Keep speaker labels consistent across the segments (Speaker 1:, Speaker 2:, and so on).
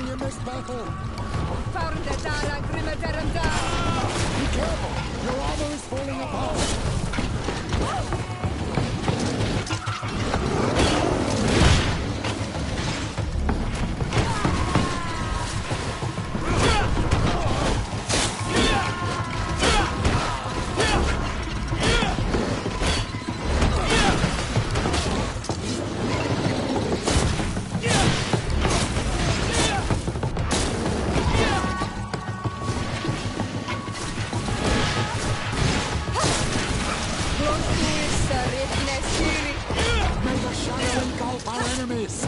Speaker 1: me in this battle!
Speaker 2: Found the Dara Grimaderum
Speaker 1: Be careful! Your armor is falling apart! May the shadow engulf our enemies!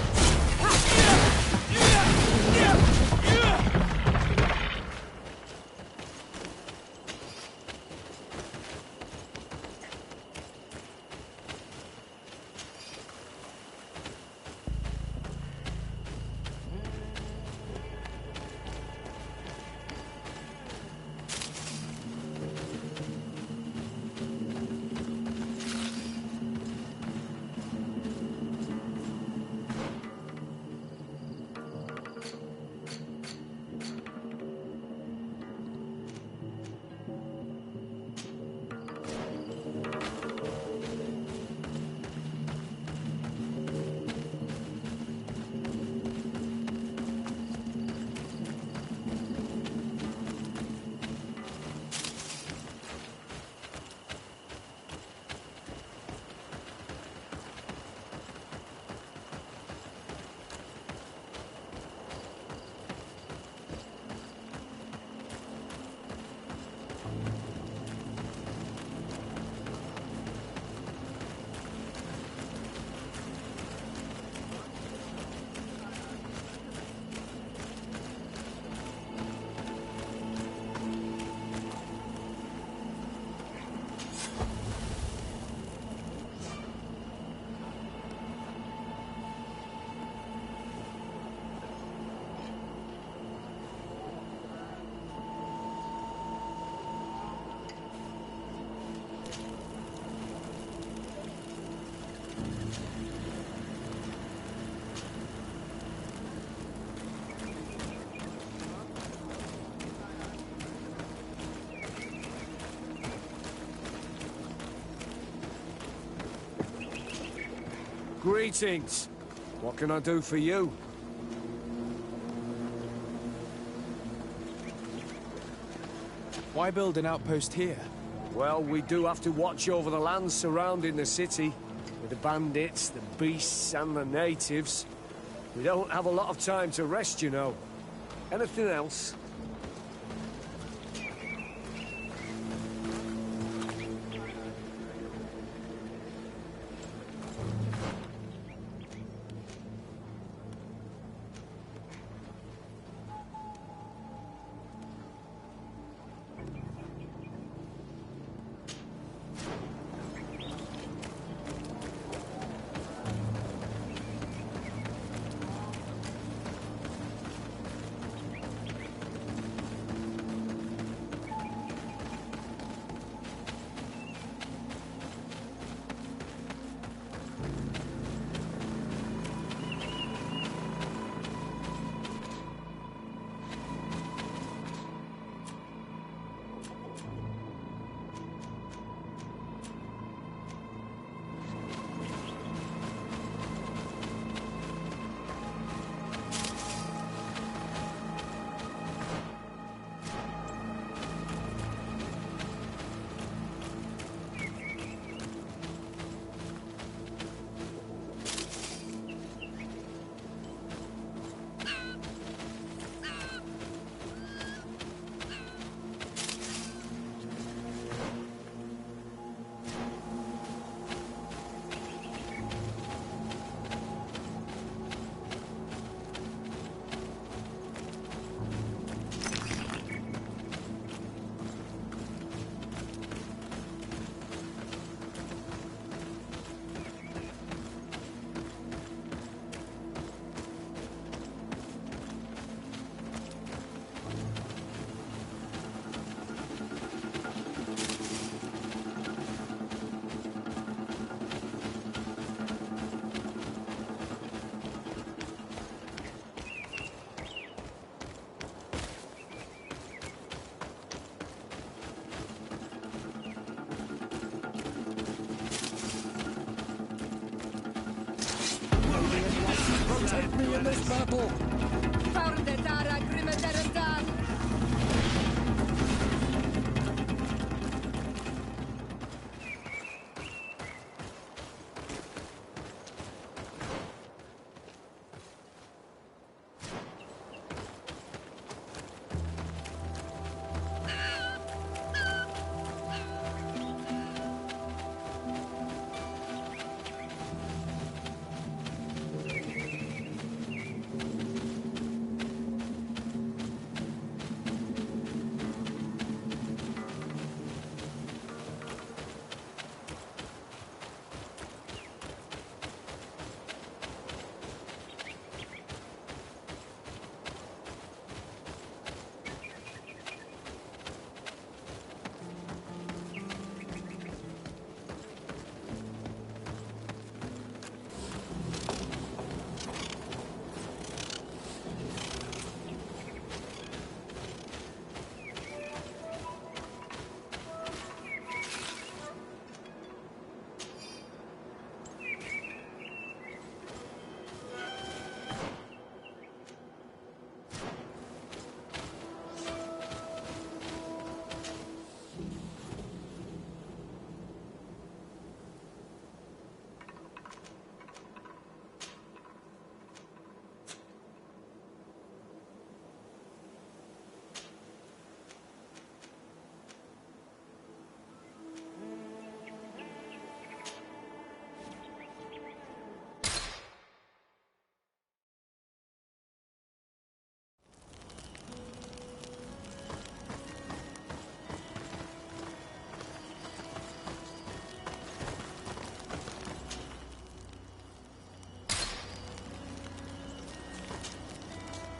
Speaker 3: Greetings. What can I do for you?
Speaker 4: Why build an outpost here?
Speaker 3: Well, we do have to watch over the lands surrounding the city, with the bandits, the beasts, and the natives. We don't have a lot of time to rest, you know. Anything else?
Speaker 1: Protect me in this battle!
Speaker 2: Found the Dara Grimadarandan.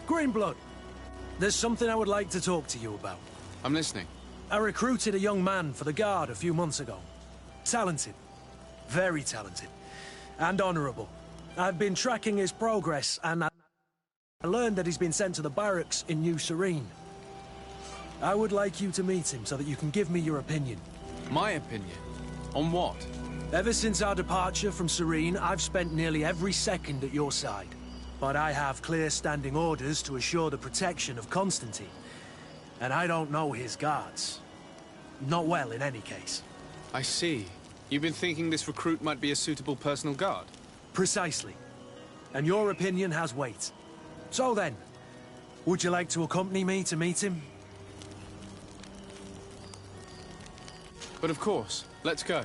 Speaker 4: Greenblood, there's something I would like to talk to you about.
Speaker 5: I'm listening.
Speaker 4: I recruited a young man for the Guard a few months ago. Talented. Very talented. And honorable. I've been tracking his progress, and I learned that he's been sent to the barracks in New Serene. I would like you to meet him so that you can give me your opinion.
Speaker 5: My opinion? On what?
Speaker 4: Ever since our departure from Serene, I've spent nearly every second at your side. But I have clear standing orders to assure the protection of Constantine. And I don't know his guards. Not well, in any case.
Speaker 5: I see. You've been thinking this recruit might be a suitable personal guard?
Speaker 4: Precisely. And your opinion has weight. So then, would you like to accompany me to meet him?
Speaker 5: But of course. Let's go.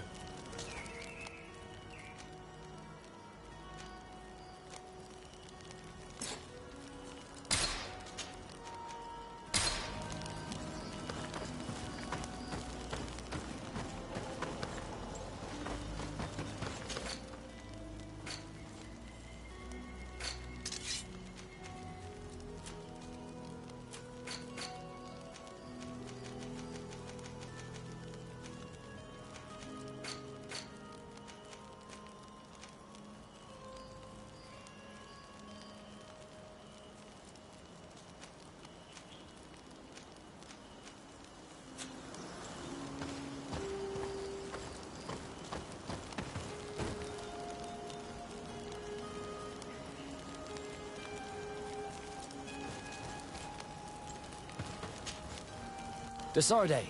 Speaker 6: Desarde,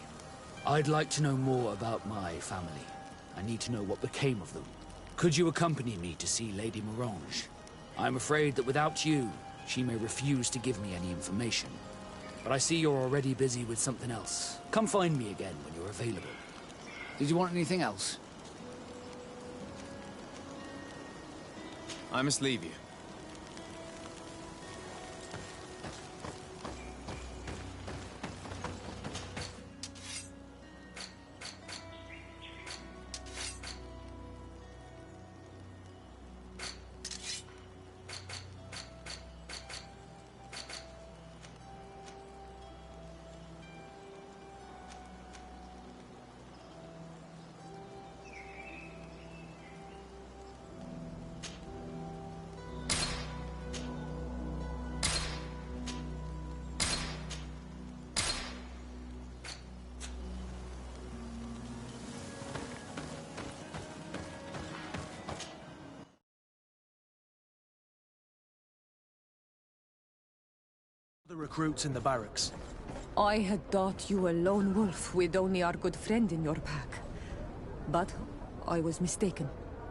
Speaker 6: I'd like to know more about my family. I need to know what became of them. Could you accompany me to see Lady Morange? I'm afraid that without you, she may refuse to give me any information. But I see you're already busy with something else. Come find me again when you're available. Did you want anything else?
Speaker 5: I must leave you.
Speaker 4: The recruits in the barracks.
Speaker 2: I had thought you a lone wolf with only our good friend in your pack. But I was mistaken.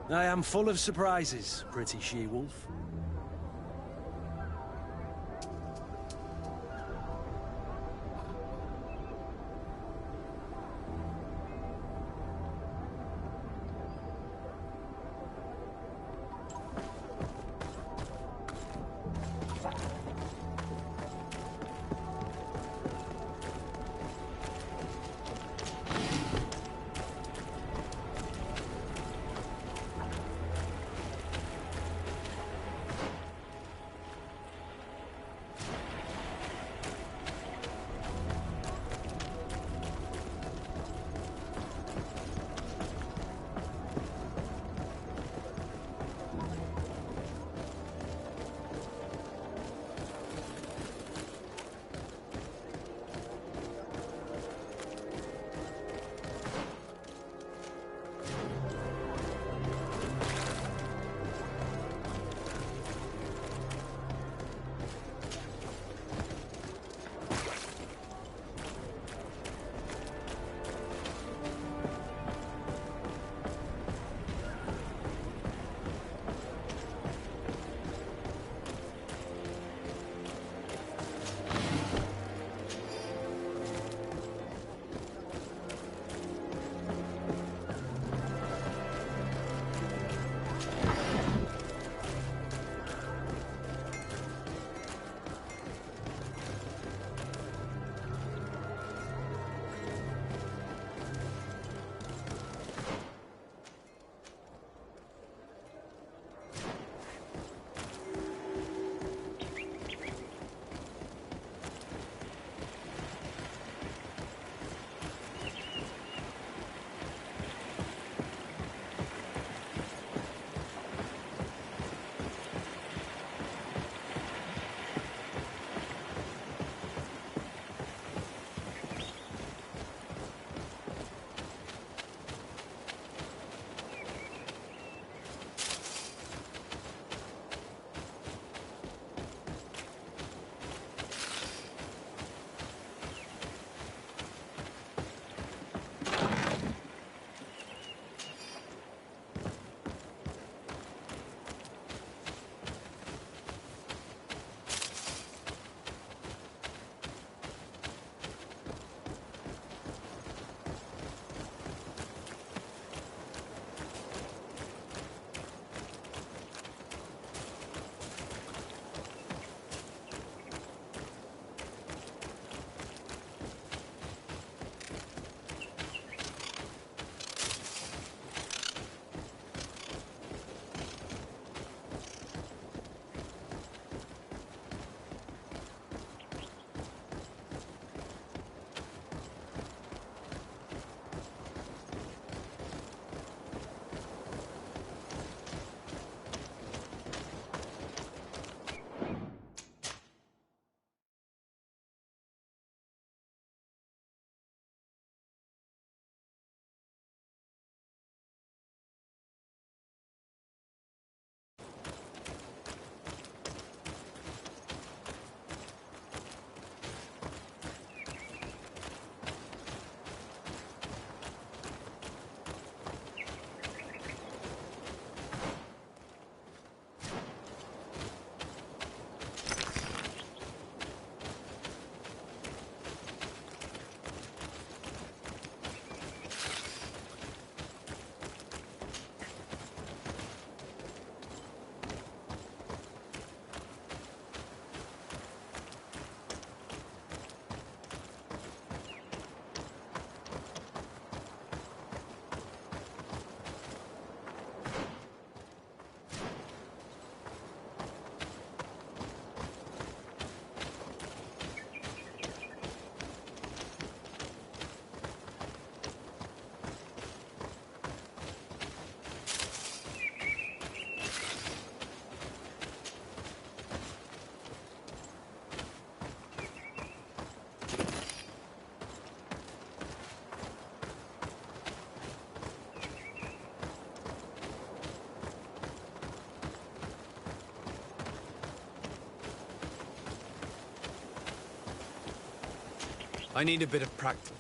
Speaker 4: I am full of surprises, pretty she-wolf.
Speaker 5: I need a bit of practice.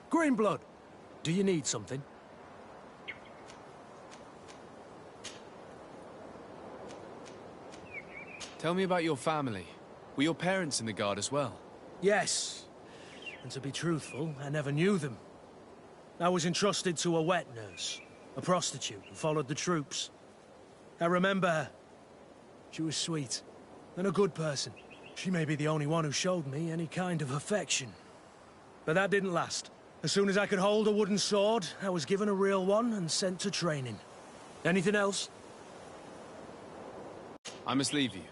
Speaker 4: Greenblood, do you need something?
Speaker 5: Tell me about your family. Were your parents in the Guard as well?
Speaker 4: Yes. And to be truthful, I never knew them. I was entrusted to a wet nurse, a prostitute who followed the troops. I remember her. She was sweet, and a good person. She may be the only one who showed me any kind of affection. But that didn't last. As soon as I could hold a wooden sword, I was given a real one and sent to training. Anything else?
Speaker 5: I must leave you.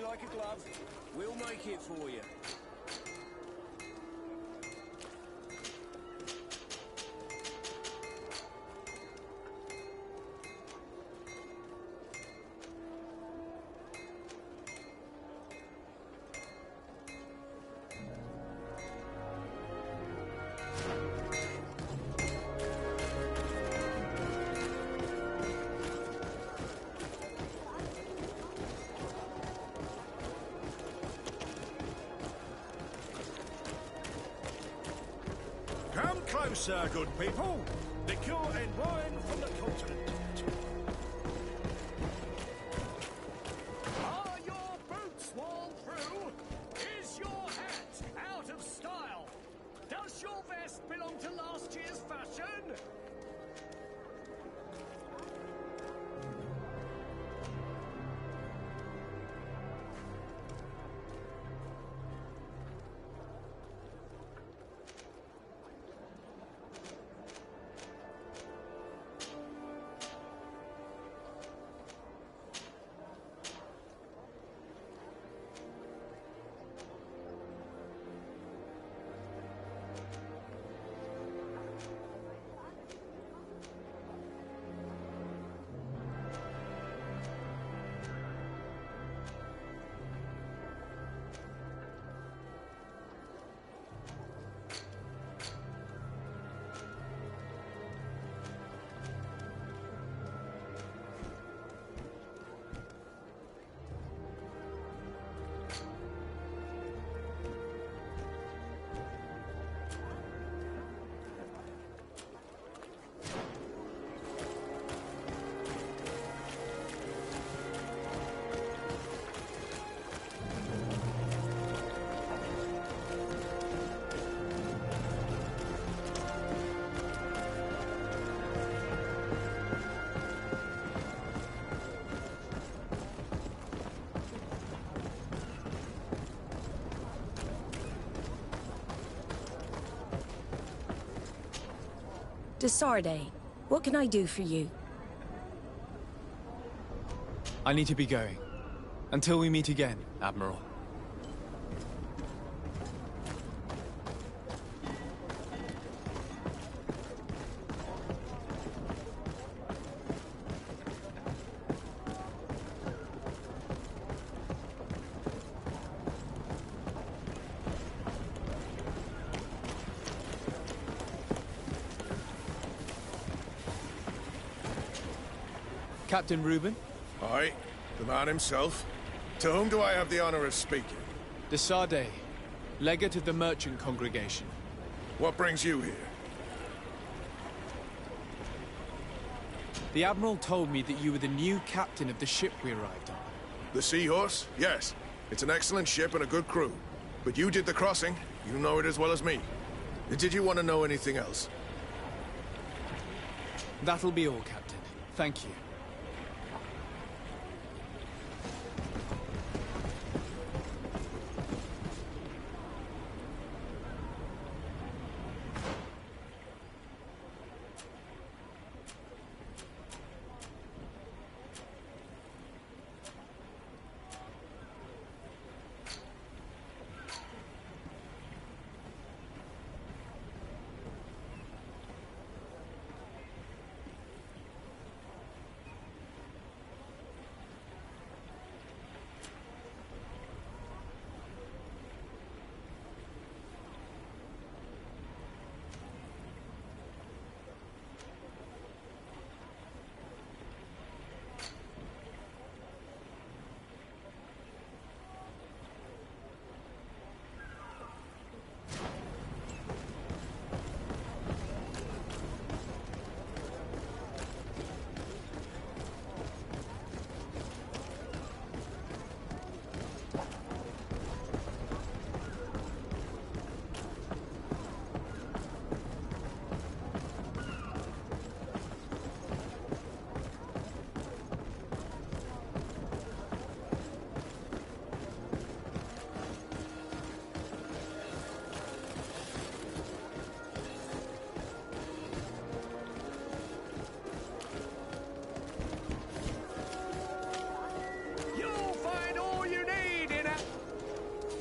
Speaker 3: Like a glove. We'll make it for you.
Speaker 1: Come closer, good people. Liquor and wine from the continent.
Speaker 3: Are your boots worn through? Is your hat out of style? Does your vest belong to last year's fashion?
Speaker 7: Desarde, what can I do for you?
Speaker 5: I need to be going. Until we meet again, Admiral. Captain Reuben?
Speaker 1: Aye, the man himself. To whom do I have the honor of speaking?
Speaker 5: Desarde, legate of the merchant congregation.
Speaker 1: What brings you here?
Speaker 5: The Admiral told me that you were the new captain of the ship we arrived on.
Speaker 1: The Seahorse? Yes. It's an excellent ship and a good crew. But you did the crossing. You know it as well as me. Did you want to know anything else?
Speaker 5: That'll be all, Captain. Thank you.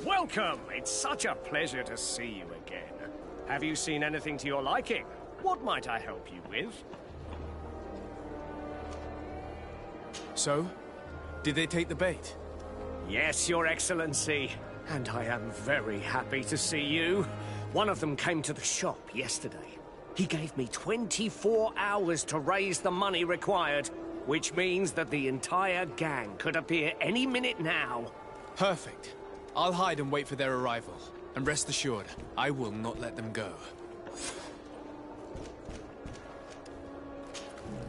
Speaker 3: Welcome! It's such a pleasure to see you again. Have you seen anything to your liking? What might I help you with?
Speaker 5: So, did they take the bait?
Speaker 3: Yes, Your Excellency. And I am very happy to see you. One of them came to the shop yesterday. He gave me 24 hours to raise the money required, which means that the entire gang could appear any minute now.
Speaker 5: Perfect. I'll hide and wait for their arrival. And rest assured, I will not let them go.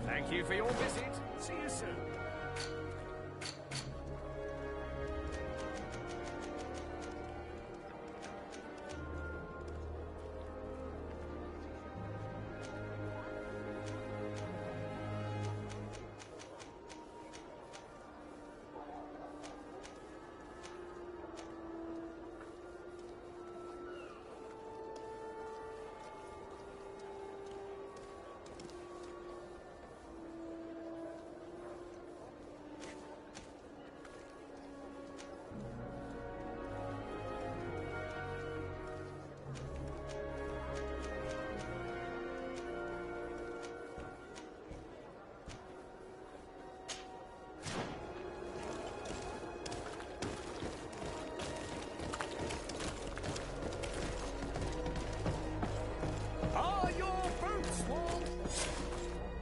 Speaker 3: Thank you for your visit. See you soon.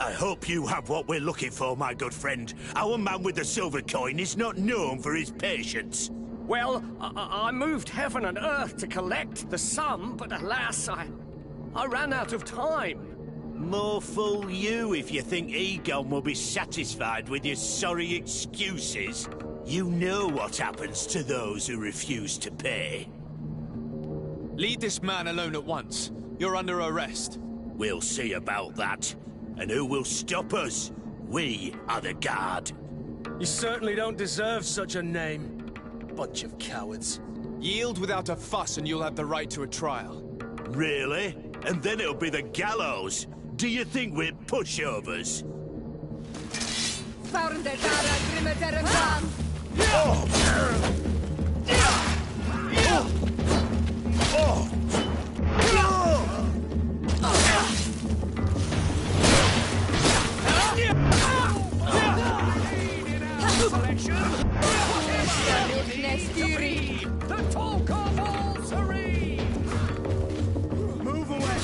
Speaker 8: I hope you have what we're looking for, my good friend. Our man with the silver coin is not known for his patience.
Speaker 3: Well, I moved heaven and earth to collect the sum, but alas, I ran out of time.
Speaker 8: More fool you if you think Egon will be satisfied with your sorry excuses. You know what happens to those who refuse to pay.
Speaker 5: Leave this man alone at once. You're under arrest.
Speaker 8: We'll see about that. And who will stop us? We are the guard.
Speaker 4: You certainly don't deserve such a name. Bunch of cowards.
Speaker 5: Yield without a fuss and you'll have the right to a trial.
Speaker 8: Really? And then it'll be the gallows. Do you think we're pushovers?
Speaker 3: Move away!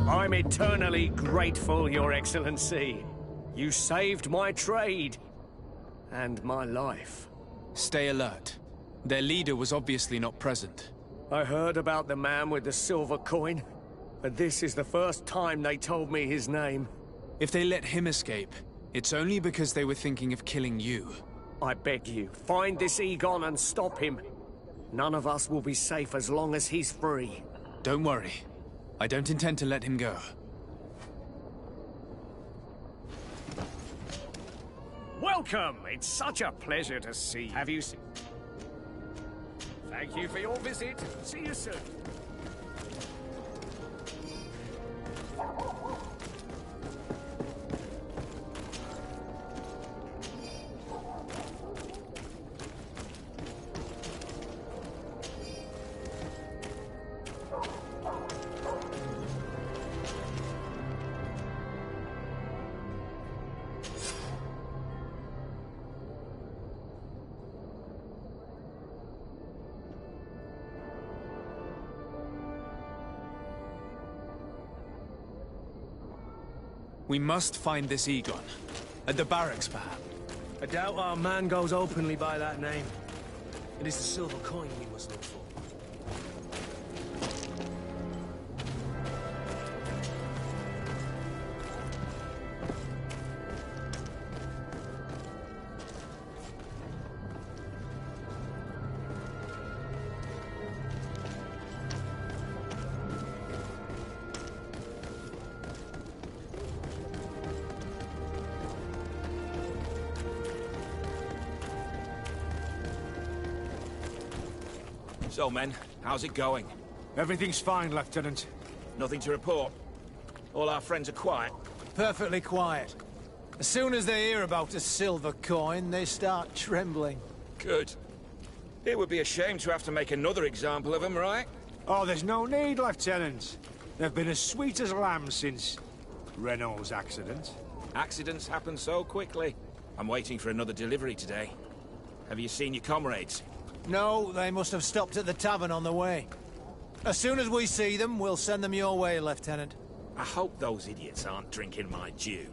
Speaker 3: I'm eternally grateful, Your Excellency. You saved my trade. And my life.
Speaker 5: Stay alert. Their leader was obviously not present.
Speaker 3: I heard about the man with the silver coin, but this is the first time they told me his name.
Speaker 5: If they let him escape, it's only because they were thinking of killing you.
Speaker 3: I beg you, find this Egon and stop him. None of us will be safe as long as he's free.
Speaker 5: Don't worry. I don't intend to let him go.
Speaker 3: Welcome! It's such a pleasure to see you. Have you seen? Thank you for your visit. See you soon.
Speaker 5: We must find this Egon. At the barracks, perhaps.
Speaker 4: I doubt our man goes openly by that name. It is the silver coin we must look for.
Speaker 9: So, men, how's it going?
Speaker 10: Everything's fine, Lieutenant.
Speaker 9: Nothing to report? All our friends are quiet?
Speaker 11: Perfectly quiet. As soon as they hear about a silver coin, they start trembling.
Speaker 9: Good. It would be a shame to have to make another example of them, right?
Speaker 10: Oh, there's no need, Lieutenant. They've been as sweet as lambs since Renault's accident.
Speaker 9: Accidents happen so quickly. I'm waiting for another delivery today. Have you seen your comrades?
Speaker 11: No, they must have stopped at the tavern on the way. As soon as we see them, we'll send them your way, Lieutenant.
Speaker 9: I hope those idiots aren't drinking my dew.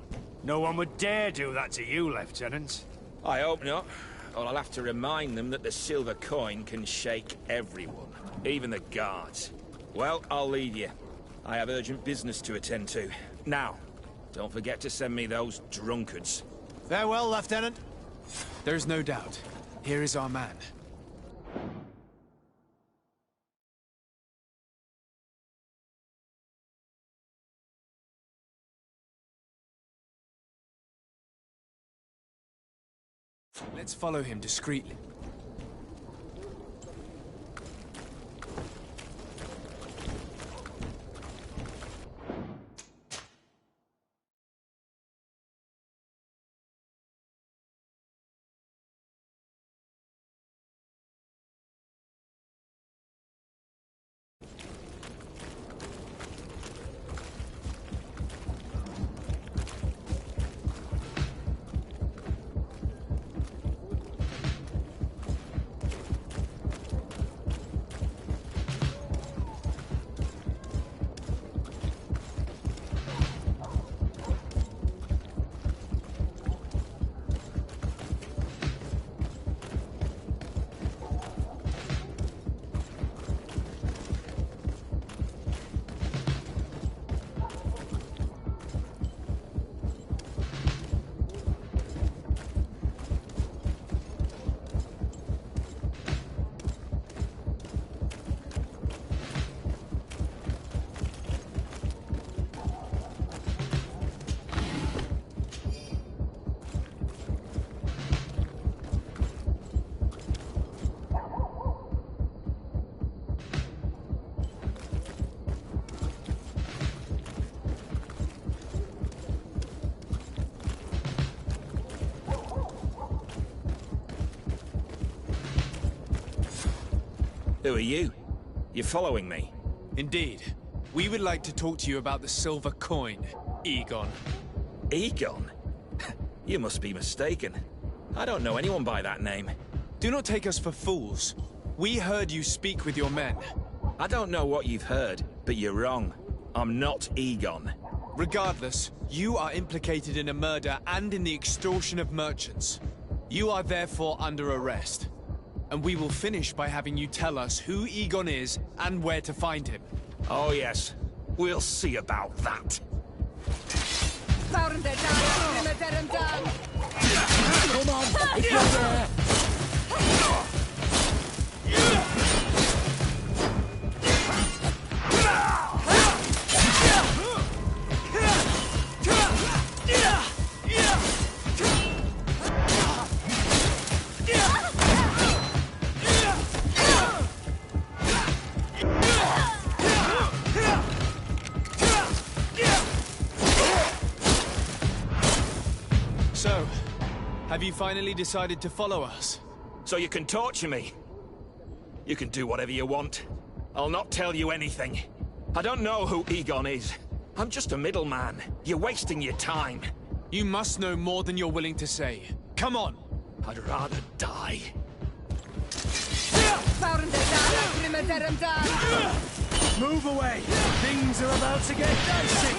Speaker 10: No one would dare do that to you, Lieutenant.
Speaker 9: I hope not. Or I'll have to remind them that the silver coin can shake everyone, even the guards. Well, I'll leave you. I have urgent business to attend to. Now, don't forget to send me those drunkards.
Speaker 11: Farewell, Lieutenant.
Speaker 5: There's no doubt. Here is our man. Let's follow him discreetly.
Speaker 9: Who are you? You following me?
Speaker 5: Indeed. We would like to talk to you about the silver coin, Egon.
Speaker 9: Egon? You must be mistaken. I don't know anyone by that name.
Speaker 5: Do not take us for fools. We heard you speak with your men.
Speaker 9: I don't know what you've heard, but you're wrong. I'm not Egon.
Speaker 5: Regardless, you are implicated in a murder and in the extortion of merchants. You are therefore under arrest. And we will finish by having you tell us who Egon is and where to find him.
Speaker 9: Oh yes, we'll see about that.
Speaker 3: Come on, if you're there.
Speaker 5: So, have you finally decided to follow us?
Speaker 9: So you can torture me. You can do whatever you want. I'll not tell you anything. I don't know who Egon is. I'm just a middleman. You're wasting your time.
Speaker 5: You must know more than you're willing to say. Come on!
Speaker 9: I'd rather die.
Speaker 4: Move away! Things are about to get dicey!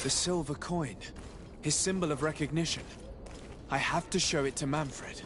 Speaker 5: The silver coin. His symbol of recognition. I have to show it to Manfred.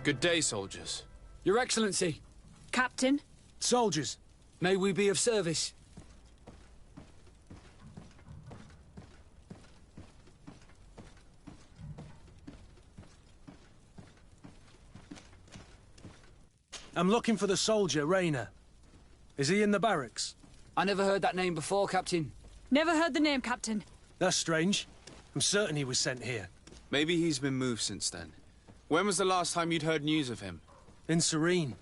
Speaker 5: Good day, soldiers.
Speaker 6: Your Excellency.
Speaker 2: Captain?
Speaker 4: Soldiers.
Speaker 6: May we be of service?
Speaker 4: I'm looking for the soldier, Rayner. Is he in the barracks?
Speaker 6: I never heard that name before, Captain.
Speaker 2: Never heard the name, Captain.
Speaker 4: That's strange. I'm certain he was sent here.
Speaker 5: Maybe he's been moved since then. When was the last time you'd heard news of him?
Speaker 4: In Serene.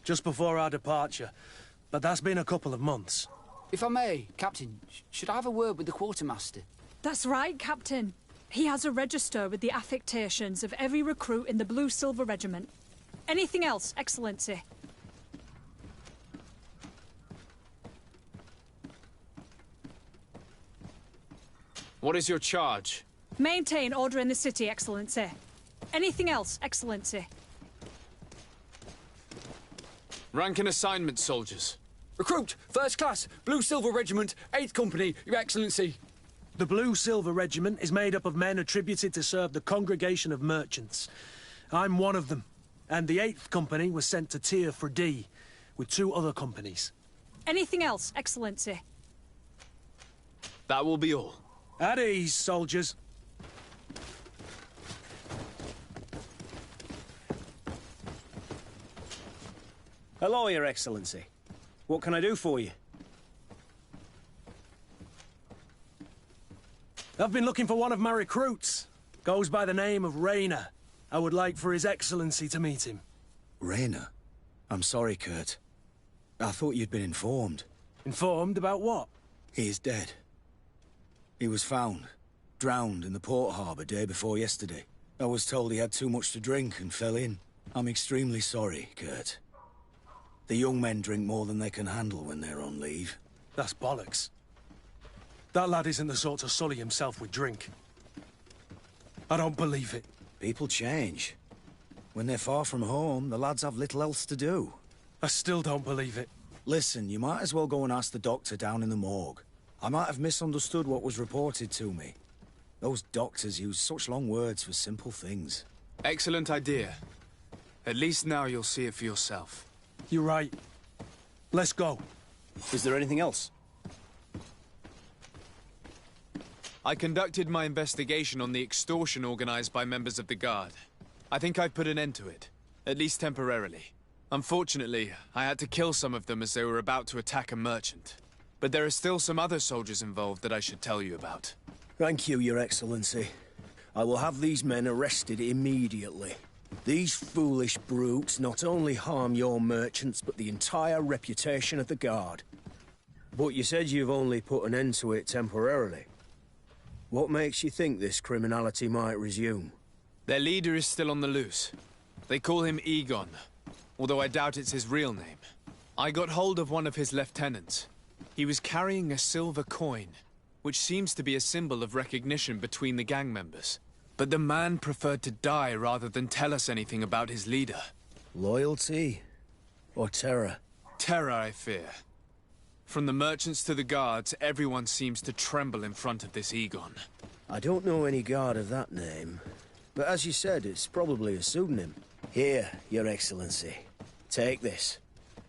Speaker 4: Just before our departure. But that's been a couple of months.
Speaker 6: If I may, Captain, should I have a word with the quartermaster?
Speaker 12: That's right, Captain. He has a register with the affectations of every recruit in the Blue-Silver Regiment. Anything else, Excellency?
Speaker 5: What is your charge?
Speaker 12: Maintain order in the city, Excellency. Anything else, Excellency?
Speaker 5: Rank and assignment, soldiers.
Speaker 6: Recruit, first class, Blue-Silver Regiment, 8th Company, Your Excellency.
Speaker 4: The Blue Silver Regiment is made up of men attributed to serve the Congregation of Merchants. I'm one of them, and the 8th Company was sent to Tyr for D, with 2 other companies.
Speaker 12: Anything else, Excellency?
Speaker 5: That will be all.
Speaker 4: At ease, soldiers.
Speaker 13: Hello, Your Excellency. What can I do for you?
Speaker 4: I've been looking for one of my recruits. Goes by the name of Rayner. I would like for His Excellency to meet him.
Speaker 13: Rayner? I'm sorry, Kurt. I thought you'd been informed.
Speaker 4: Informed about what?
Speaker 13: He is dead. He was found, drowned in the port harbour day before yesterday. I was told he had too much to drink and fell in. I'm extremely sorry, Kurt. The young men drink more than they can handle when they're on leave.
Speaker 4: That's bollocks. That lad isn't the sort to sully himself with drink. I don't believe it.
Speaker 13: People change. When they're far from home, the lads have little else to do.
Speaker 4: I still don't believe it.
Speaker 13: Listen, you might as well go and ask the doctor down in the morgue. I might have misunderstood what was reported to me. Those doctors use such long words for simple things.
Speaker 5: Excellent idea. At least now you'll see it for yourself.
Speaker 4: You're right. Let's go.
Speaker 13: Is there anything else?
Speaker 5: I conducted my investigation on the extortion organized by members of the Guard. I think I've put an end to it, at least temporarily. Unfortunately, I had to kill some of them as they were about to attack a merchant. But there are still some other soldiers involved that I should tell you about.
Speaker 13: Thank you, Your Excellency. I will have these men arrested immediately. These foolish brutes not only harm your merchants, but the entire reputation of the Guard. But you said you've only put an end to it temporarily. What makes you think this criminality might resume?
Speaker 5: Their leader is still on the loose. They call him Egon, although I doubt it's his real name. I got hold of one of his lieutenants. He was carrying a silver coin, which seems to be a symbol of recognition between the gang members. But the man preferred to die rather than tell us anything about his leader.
Speaker 13: Loyalty? Or terror?
Speaker 5: Terror, I fear. From the merchants to the guards, everyone seems to tremble in front of this Egon.
Speaker 13: I don't know any guard of that name. But as you said, it's probably a pseudonym. Here, Your Excellency. Take this.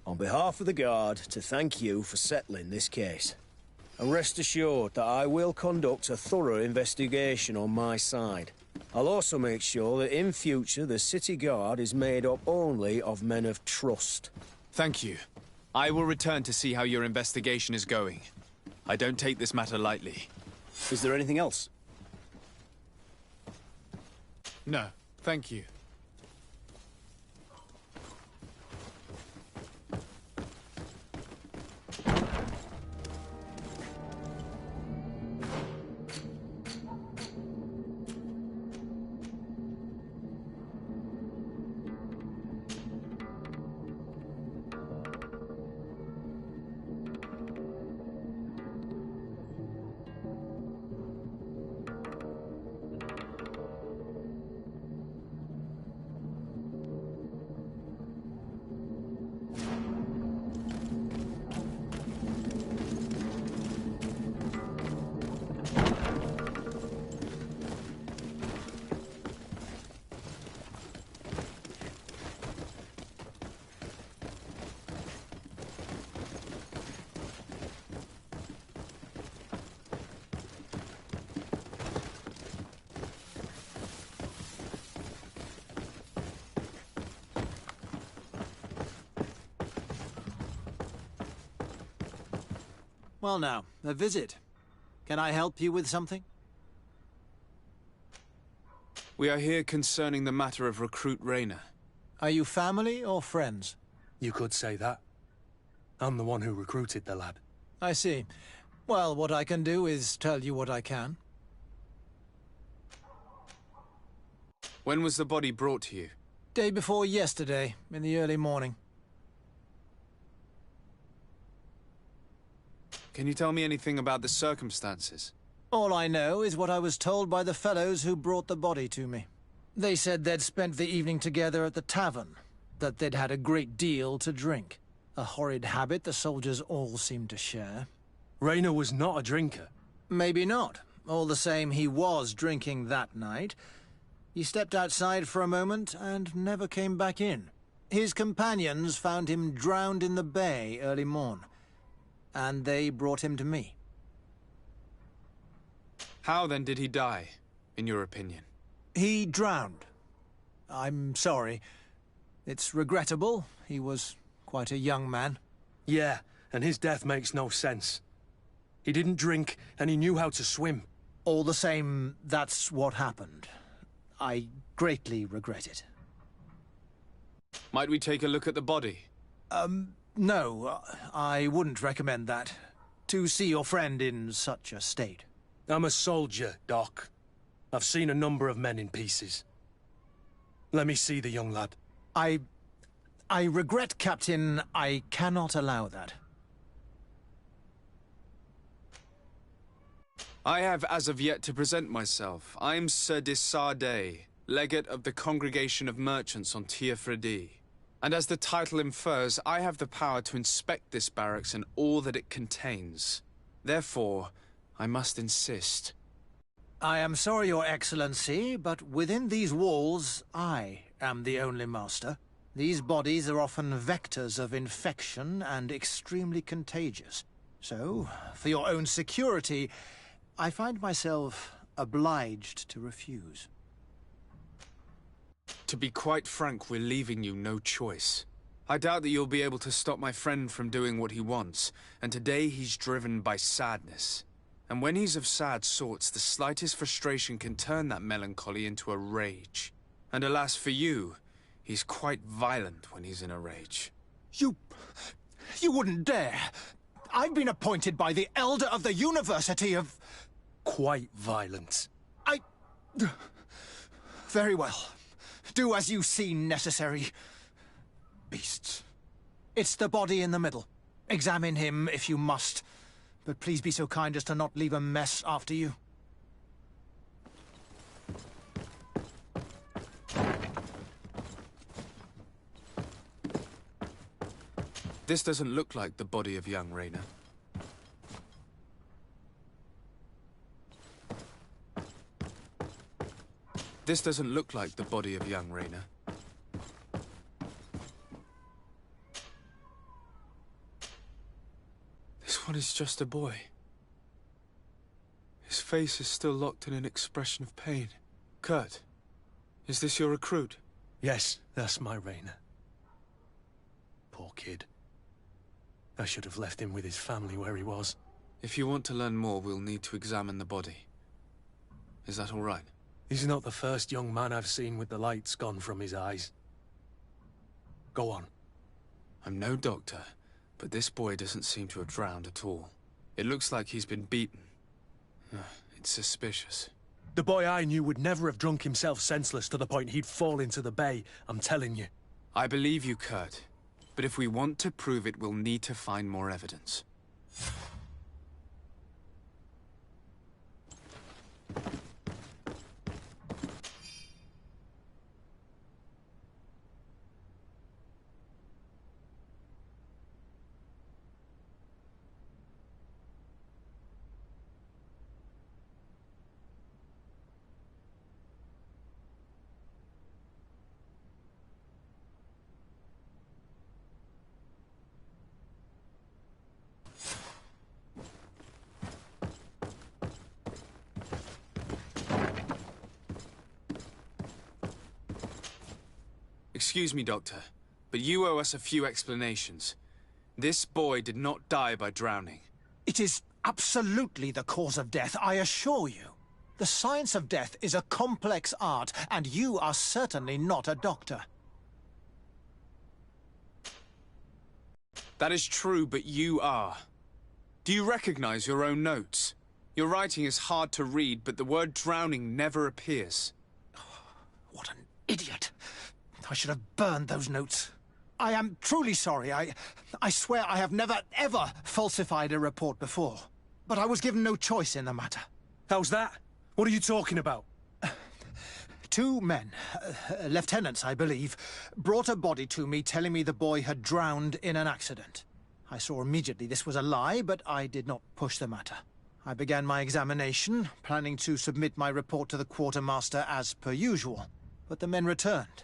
Speaker 13: On behalf of the Guard, to thank you for settling this case. And rest assured that I will conduct a thorough investigation on my side. I'll also make sure that in future the City Guard is made up only of men of trust.
Speaker 5: Thank you. I will return to see how your investigation is going. I don't take this matter lightly.
Speaker 13: Is there anything else?
Speaker 5: No, thank you.
Speaker 11: Well now, a visit. Can I help you with something?
Speaker 5: We are here concerning the matter of recruit Rayner.
Speaker 11: Are you family or friends?
Speaker 4: You could say that. I'm the one who recruited the lad.
Speaker 11: I see. Well, what I can do is tell you what I can.
Speaker 5: When was the body brought to you?
Speaker 11: Day before yesterday, in the early morning.
Speaker 5: Can you tell me anything about the circumstances?
Speaker 11: All I know is what I was told by the fellows who brought the body to me. They said they'd spent the evening together at the tavern, that they'd had a great deal to drink. A horrid habit the soldiers all seemed to share.
Speaker 4: Rayner was not a drinker.
Speaker 11: Maybe not, All the same, he was drinking that night. He stepped outside for a moment and never came back in. His companions found him drowned in the bay early morn, and they brought him to me.
Speaker 5: How then did he die, in your opinion?
Speaker 11: He drowned. I'm sorry. It's regrettable. He was quite a young man.
Speaker 4: Yeah, and his death makes no sense. He didn't drink, and he knew how to swim.
Speaker 11: All the same, that's what happened. I greatly regret it.
Speaker 5: Might we take a look at the body?
Speaker 11: No, I wouldn't recommend that. To see your friend in such a state.
Speaker 4: I'm a soldier, Doc. I've seen a number of men in pieces. Let me see the young lad.
Speaker 11: I regret, Captain. I cannot allow that.
Speaker 5: I have as of yet to present myself. I'm Sir Desardet, legate of the Congregation of Merchants on Tiefredi. And as the title infers, I have the power to inspect this barracks and all that it contains. Therefore, I must insist.
Speaker 11: I am sorry, Your Excellency, but within these walls, I am the only master. These bodies are often vectors of infection and extremely contagious. So, for your own security, I find myself obliged to refuse.
Speaker 5: To be quite frank, we're leaving you no choice. I doubt that you'll be able to stop my friend from doing what he wants, and today he's driven by sadness. And when he's of sad sorts, the slightest frustration can turn that melancholy into a rage. And alas for you, he's quite violent when he's in a rage.
Speaker 11: You wouldn't dare! I've been appointed by the Elder of the University of...
Speaker 4: Quite violent.
Speaker 11: Very well. Do as you see necessary. Beasts. It's the body in the middle. Examine him if you must. But please be so kind as to not leave a mess after you.
Speaker 5: This doesn't look like the body of young Rayner. This doesn't look like the body of young Rayner. This one is just a boy. His face is still locked in an expression of pain. Kurt, is this your recruit?
Speaker 4: Yes, that's my Rayner. Poor kid. I should have left him with his family where he was.
Speaker 5: If you want to learn more, we'll need to examine the body. Is that all right?
Speaker 4: He's not the first young man I've seen with the lights gone from his eyes. Go on.
Speaker 5: I'm no doctor, but this boy doesn't seem to have drowned at all. It looks like he's been beaten. It's suspicious.
Speaker 4: The boy I knew would never have drunk himself senseless to the point he'd fall into the bay, I'm telling you.
Speaker 5: I believe you, Kurt. But if we want to prove it, we'll need to find more evidence. Excuse me, Doctor, but you owe us a few explanations. This boy did not die by drowning.
Speaker 11: It is absolutely the cause of death, I assure you. The science of death is a complex art, and you are certainly not a doctor.
Speaker 5: That is true, but you are. Do you recognize your own notes? Your writing is hard to read, but the word drowning never appears.
Speaker 11: What an idiot. I should have burned those notes. I am truly sorry. I swear I have never, ever falsified a report before. But I was given no choice in the matter.
Speaker 4: How's that? What are you talking about?
Speaker 11: Two men, lieutenants, I believe, brought a body to me telling me the boy had drowned in an accident. I saw immediately this was a lie, but I did not push the matter. I began my examination, planning to submit my report to the quartermaster as per usual, but the men returned.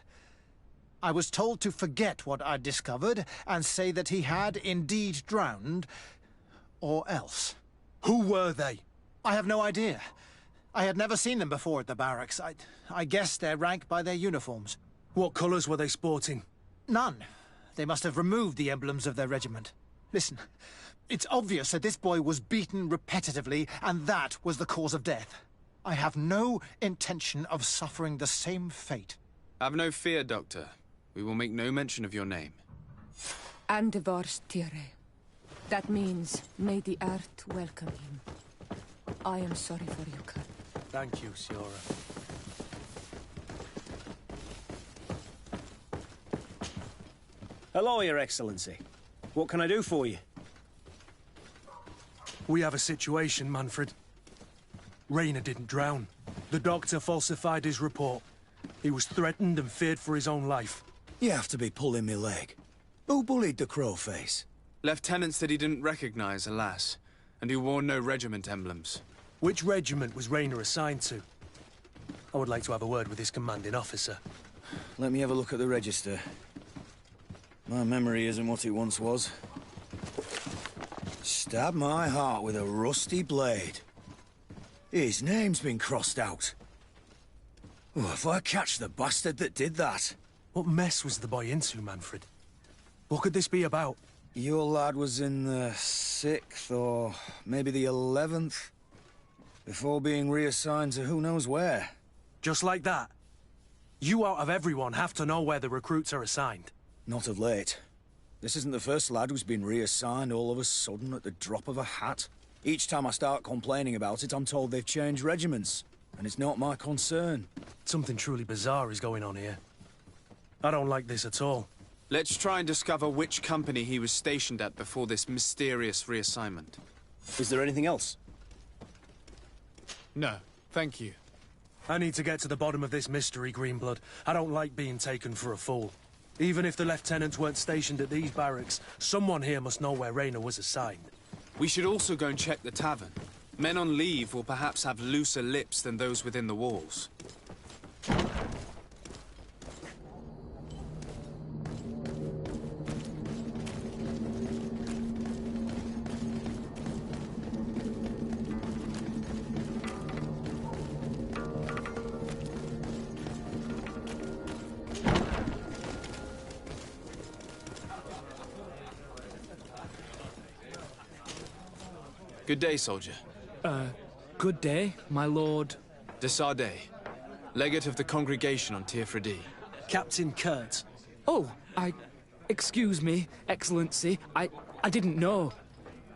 Speaker 11: I was told to forget what I'd discovered and say that he had indeed drowned, or else.
Speaker 4: Who were they?
Speaker 11: I have no idea. I had never seen them before at the barracks. I guessed their rank by their uniforms.
Speaker 4: What colours were they sporting?
Speaker 11: None. They must have removed the emblems of their regiment. Listen, it's obvious that this boy was beaten repetitively, and that was the cause of death. I have no intention of suffering the same fate.
Speaker 14: Have no fear, Doctor. We will make no mention of your name.
Speaker 2: Andevars Tire. That means, may the earth welcome him. I am sorry for you, Kurt.
Speaker 4: Thank you, Siora.
Speaker 13: Hello, Your Excellency. What can I do for you?
Speaker 4: We have a situation, Manfred. Rainer didn't drown. The doctor falsified his report. He was threatened and feared for his own life.
Speaker 13: You have to be pulling me leg. Who bullied the crowface?
Speaker 14: Lieutenants that he didn't recognize, alas, and who wore no regiment emblems.
Speaker 4: Which regiment was Rainer assigned to? I would like to have a word with his commanding officer.
Speaker 13: Let me have a look at the register. My memory isn't what it once was. Stab my heart with a rusty blade. His name's been crossed out. Oh, if I catch the bastard that did that...
Speaker 4: What mess was the boy into, Manfred? What could this be about?
Speaker 13: Your lad was in the 6th, or maybe the 11th, before being reassigned to who knows where.
Speaker 4: Just like that? You out of everyone have to know where the recruits are assigned.
Speaker 13: Not of late. This isn't the first lad who's been reassigned all of a sudden at the drop of a hat. Each time I start complaining about it, I'm told they've changed regiments, and it's not my concern.
Speaker 4: Something truly bizarre is going on here. I don't like this at all.
Speaker 14: Let's try and discover which company he was stationed at before this mysterious reassignment.
Speaker 13: Is there anything else?
Speaker 5: No, thank you.
Speaker 4: I need to get to the bottom of this mystery, Greenblood. I don't like being taken for a fool. Even if the lieutenants weren't stationed at these barracks, someone here must know where Rainer was assigned.
Speaker 14: We should also go and check the tavern. Men on leave will perhaps have looser lips than those within the walls. Good day, soldier.
Speaker 6: Good day, my lord.
Speaker 14: De Sardet, legate of the congregation on Tirfredi.
Speaker 4: Captain Kurt.
Speaker 6: Oh, excuse me, Excellency. I didn't know.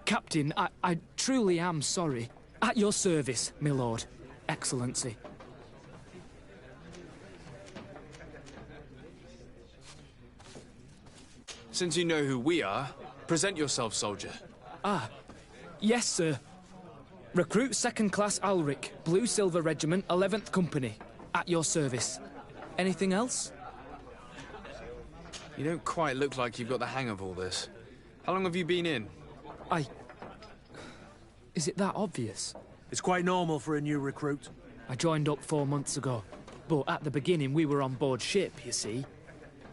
Speaker 6: Captain, I truly am sorry. At your service, my lord. Excellency.
Speaker 14: Since you know who we are, present yourself, soldier.
Speaker 6: Yes, sir. Recruit 2nd Class Alric, Blue Silver Regiment, 11th Company. At your service. Anything else?
Speaker 14: You don't quite look like you've got the hang of all this. How long have you been in?
Speaker 6: Is it that obvious?
Speaker 4: It's quite normal for a new recruit.
Speaker 6: I joined up 4 months ago. But at the beginning, we were on board ship, you see.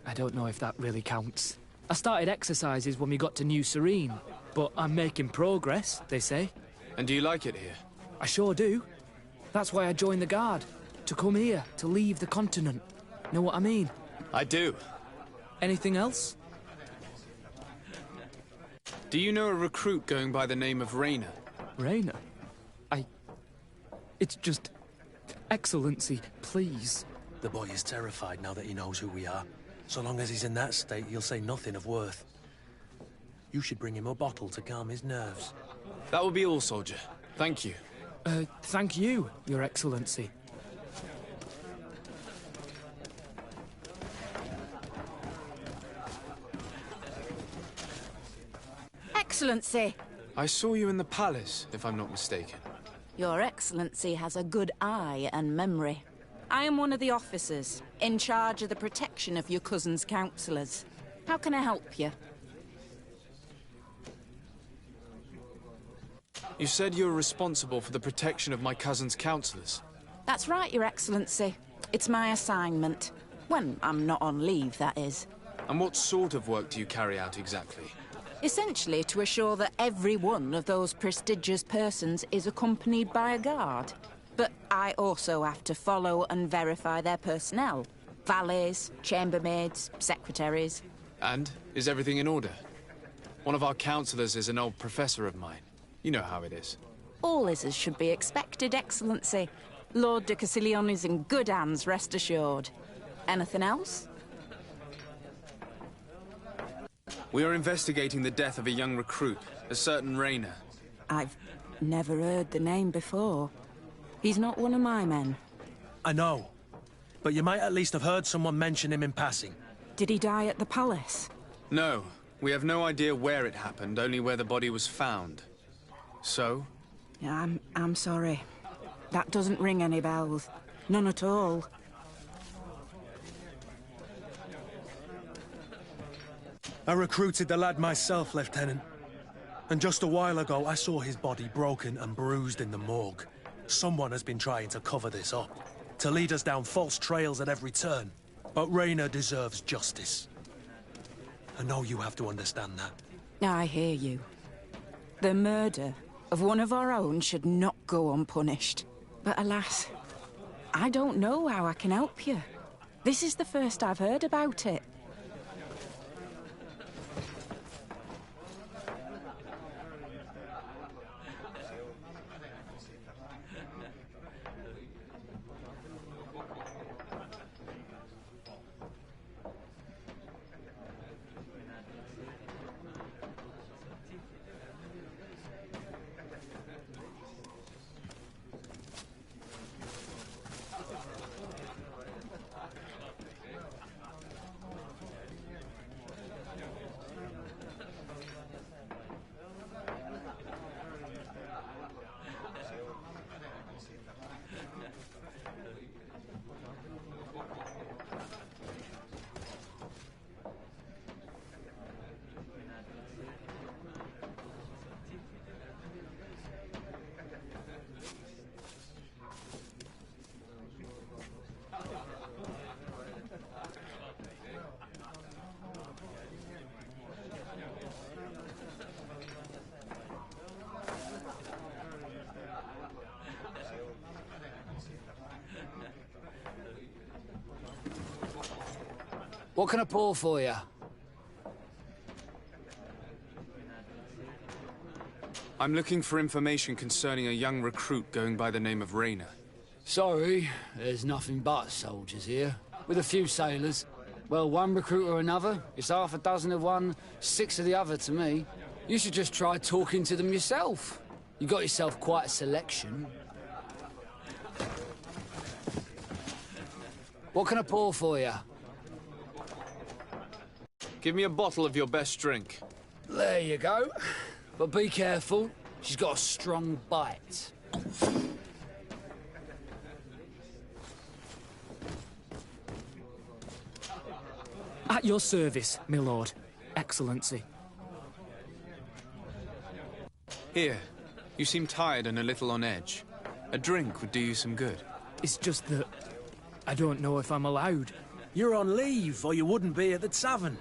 Speaker 6: I don't know if that really counts. I started exercises when we got to New Serene. But I'm making progress, they say.
Speaker 14: And do you like it here?
Speaker 6: I sure do. That's why I joined the Guard. To come here, to leave the continent. Know what I mean?
Speaker 14: I do.
Speaker 6: Anything else?
Speaker 14: Do you know a recruit going by the name of Rainer?
Speaker 6: Rainer? It's just... Excellency, please.
Speaker 4: The boy is terrified now that he knows who we are. So long as he's in that state, he'll say nothing of worth. You should bring him a bottle to calm his nerves.
Speaker 14: That will be all, soldier. Thank you.
Speaker 6: Thank you, Your Excellency.
Speaker 15: Excellency!
Speaker 14: I saw you in the palace, if I'm not mistaken.
Speaker 15: Your Excellency has a good eye and memory. I am one of the officers, in charge of the protection of your cousin's councillors. How can I help you?
Speaker 14: You said you were responsible for the protection of my cousin's counselors.
Speaker 15: That's right, Your Excellency. It's my assignment. When I'm not on leave, that is.
Speaker 14: And what sort of work do you carry out exactly?
Speaker 15: Essentially to assure that every one of those prestigious persons is accompanied by a guard. But I also have to follow and verify their personnel. Valets, chambermaids, secretaries.
Speaker 14: And? Is everything in order? One of our counselors is an old professor of mine. You know how it is.
Speaker 15: All is as should be expected, Excellency. Lord de Cassilion is in good hands, rest assured. Anything else?
Speaker 14: We are investigating the death of a young recruit, a certain Rayner.
Speaker 15: I've never heard the name before. He's not one of my men.
Speaker 4: I know. But you might at least have heard someone mention him in passing.
Speaker 15: Did he die at the palace?
Speaker 14: No. We have no idea where it happened, only where the body was found. So?
Speaker 15: I'm sorry. That doesn't ring any bells. None at all.
Speaker 4: I recruited the lad myself, Lieutenant. And just a while ago, I saw his body broken and bruised in the morgue. Someone has been trying to cover this up, to lead us down false trails at every turn. But Rayner deserves justice. I know you have to understand that.
Speaker 15: I hear you. The murder of one of our own should not go unpunished. But alas, I don't know how I can help you. This is the first I've heard about it.
Speaker 6: What can I pour for you?
Speaker 14: I'm looking for information concerning a young recruit going by the name of Rayner.
Speaker 6: Sorry, there's nothing but soldiers here, with a few sailors. Well, one recruit or another, it's half a dozen of one, 6 of the other to me. You should just try talking to them yourself. You got yourself quite a selection. What can I pour for you?
Speaker 14: Give me a bottle of your best drink.
Speaker 6: There you go. But be careful, she's got a strong bite.
Speaker 16: At your service, my lord. Excellency.
Speaker 14: Here. You seem tired and a little on edge. A drink would do you some good.
Speaker 16: It's just that I don't know if I'm allowed.
Speaker 4: You're on leave, or you wouldn't be at the tavern.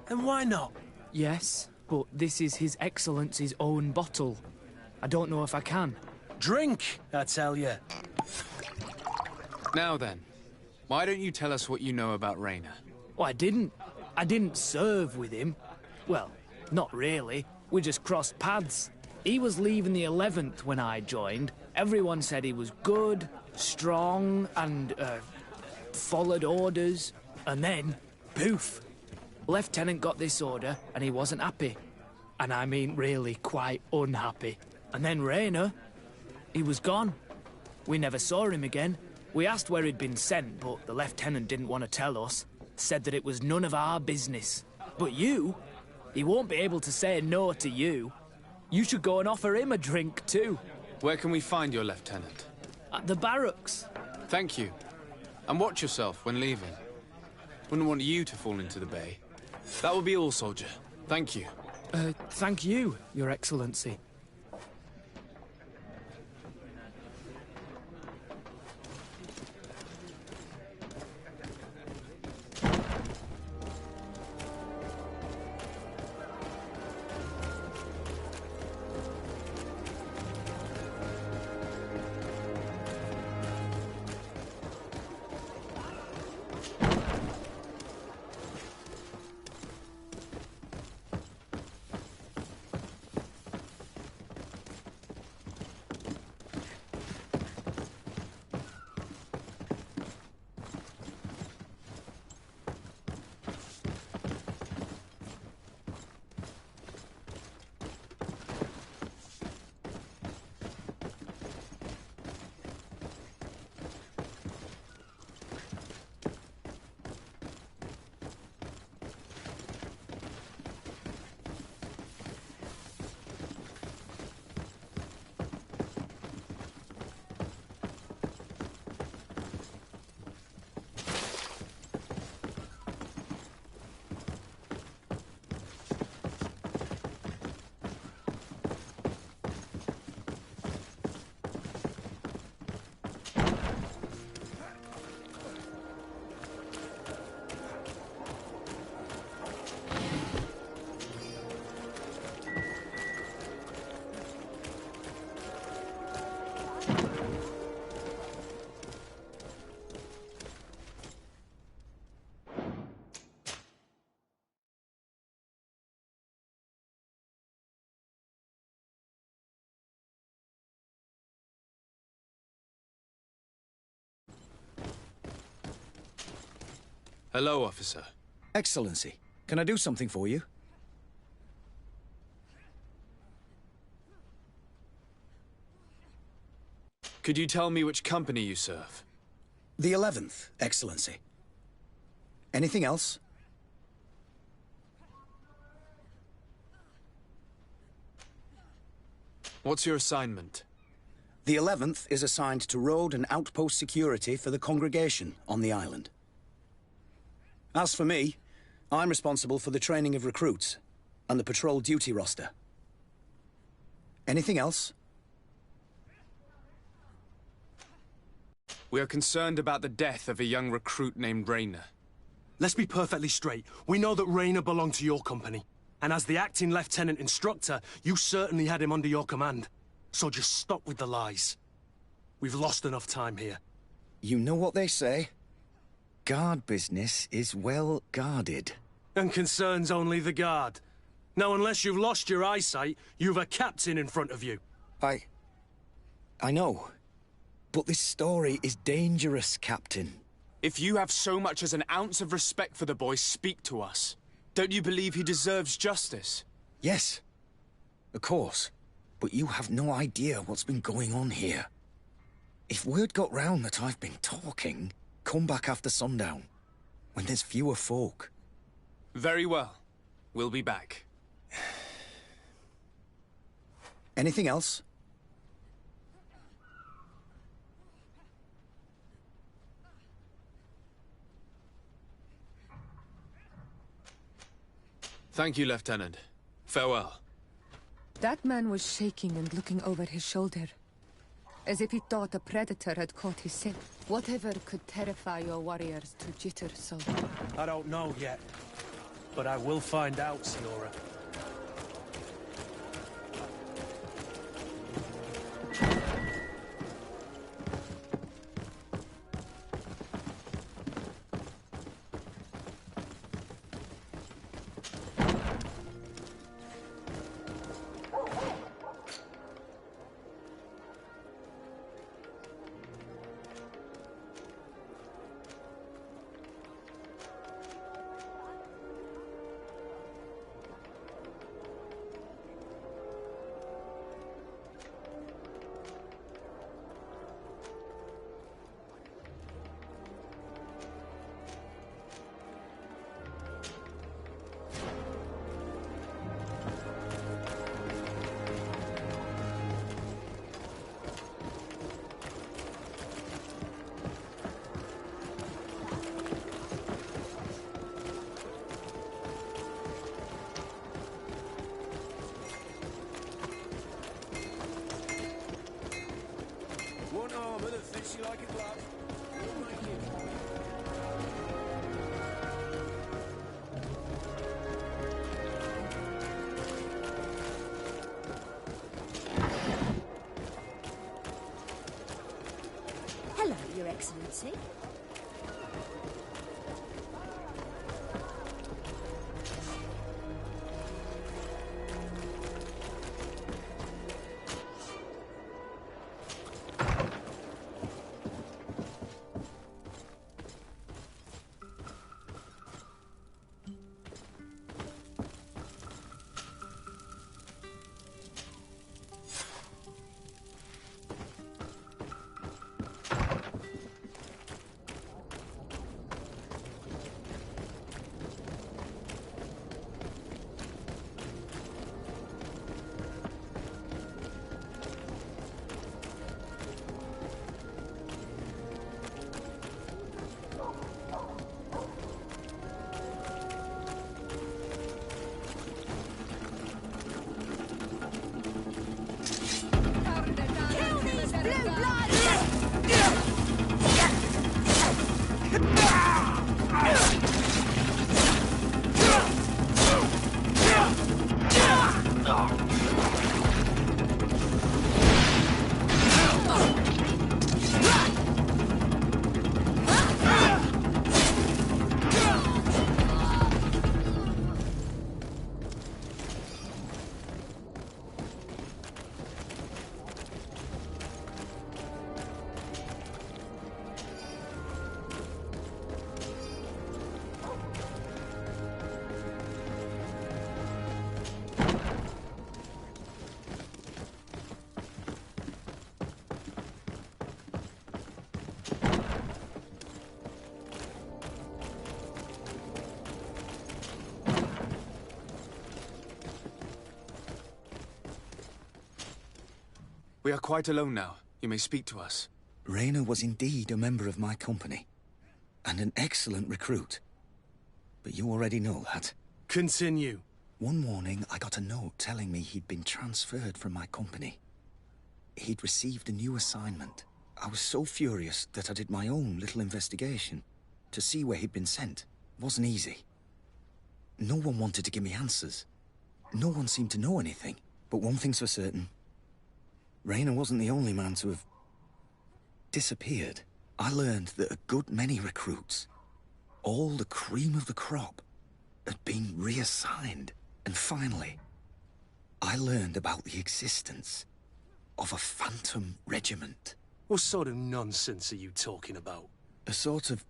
Speaker 4: And why not?
Speaker 16: Yes, but this is His Excellency's own bottle. I don't know if I can.
Speaker 4: Drink, I tell you.
Speaker 14: Now then, why don't you tell us what you know about Rayner?
Speaker 16: Well, I didn't serve with him. Well, not really. We just crossed paths. He was leaving the 11th when I joined. Everyone said he was good, strong, and, followed orders. And then, poof. Lieutenant got this order, and he wasn't happy. And I mean really quite unhappy. And then Rayner, he was gone. We never saw him again. We asked where he'd been sent, but the lieutenant didn't want to tell us. Said that it was none of our business. But you, he won't be able to say no to you. You should go and offer him a drink too.
Speaker 14: Where can we find your lieutenant?
Speaker 16: At the barracks.
Speaker 14: Thank you. And watch yourself when leaving. Wouldn't want you to fall into the bay. That will be all, soldier. Thank you.
Speaker 16: Thank you, Your Excellency.
Speaker 14: Hello, officer.
Speaker 17: Excellency, can I do something for you?
Speaker 14: Could you tell me which company you serve?
Speaker 17: The 11th, Excellency. Anything else?
Speaker 14: What's your assignment?
Speaker 17: The 11th is assigned to road and outpost security for the congregation on the island. As for me, I'm responsible for the training of recruits and the patrol duty roster. Anything else?
Speaker 14: We are concerned about the death of a young recruit named Rayner.
Speaker 4: Let's be perfectly straight. We know that Rayner belonged to your company. And as the acting lieutenant instructor, you certainly had him under your command. So just stop with the lies. We've lost enough time here.
Speaker 17: You know what they say? Guard business is well guarded.
Speaker 4: And concerns only the guard. Now, unless you've lost your eyesight, you've a captain in front of you.
Speaker 17: I know. But this story is dangerous, Captain.
Speaker 14: If you have so much as an ounce of respect for the boy, speak to us. Don't you believe he deserves justice?
Speaker 17: Yes, of course. But you have no idea what's been going on here. If word got round that I've been talking, come back after sundown, when there's fewer folk.
Speaker 14: Very well. We'll be back.
Speaker 17: Anything else?
Speaker 14: Thank you, Lieutenant. Farewell.
Speaker 2: That man was shaking and looking over his shoulder, as if he thought a predator had caught his scent. Whatever could terrify your warriors to jitter so?
Speaker 4: I don't know yet, but I will find out, Signora.
Speaker 3: One armor that fits you like a glove. We'll make it.
Speaker 7: Hello, Your Excellency.
Speaker 14: We are quite alone now. You may speak to us.
Speaker 17: Raynor was indeed a member of my company, and an excellent recruit. But you already know that.
Speaker 4: Continue.
Speaker 17: One morning, I got a note telling me he'd been transferred from my company. He'd received a new assignment. I was so furious that I did my own little investigation to see where he'd been sent. It wasn't easy. No one wanted to give me answers. No one seemed to know anything. But one thing's for certain. Raynor wasn't the only man to have disappeared. I learned that a good many recruits, all the cream of the crop, had been reassigned. And finally, I learned about the existence of a phantom regiment.
Speaker 4: What sort of nonsense are you talking about?
Speaker 17: A sort of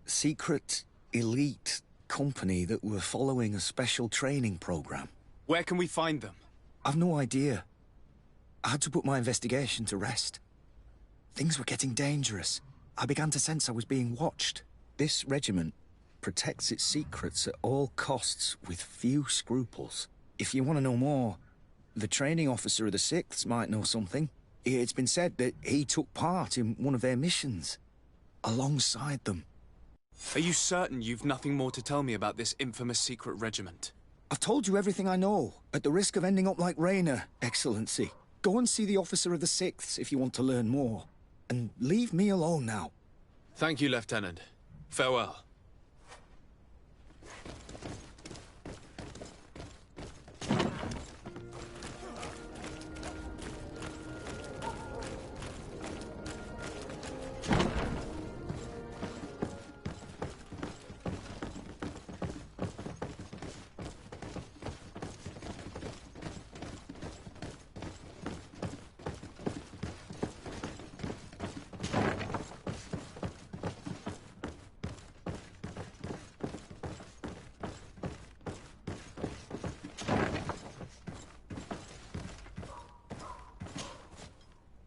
Speaker 17: secret, elite company that were following a special training program.
Speaker 14: Where can we find them?
Speaker 17: I've no idea. I had to put my investigation to rest. Things were getting dangerous. I began to sense I was being watched. This regiment protects its secrets at all costs with few scruples. If you want to know more, the training officer of the 6th might know something. It's been said that he took part in one of their missions, alongside them.
Speaker 14: Are you certain you've nothing more to tell me about this infamous secret regiment?
Speaker 17: I've told you everything I know, at the risk of ending up like Raynor, Excellency. Go and see the officer of the 6th if you want to learn more. And leave me alone now.
Speaker 14: Thank you, Lieutenant. Farewell.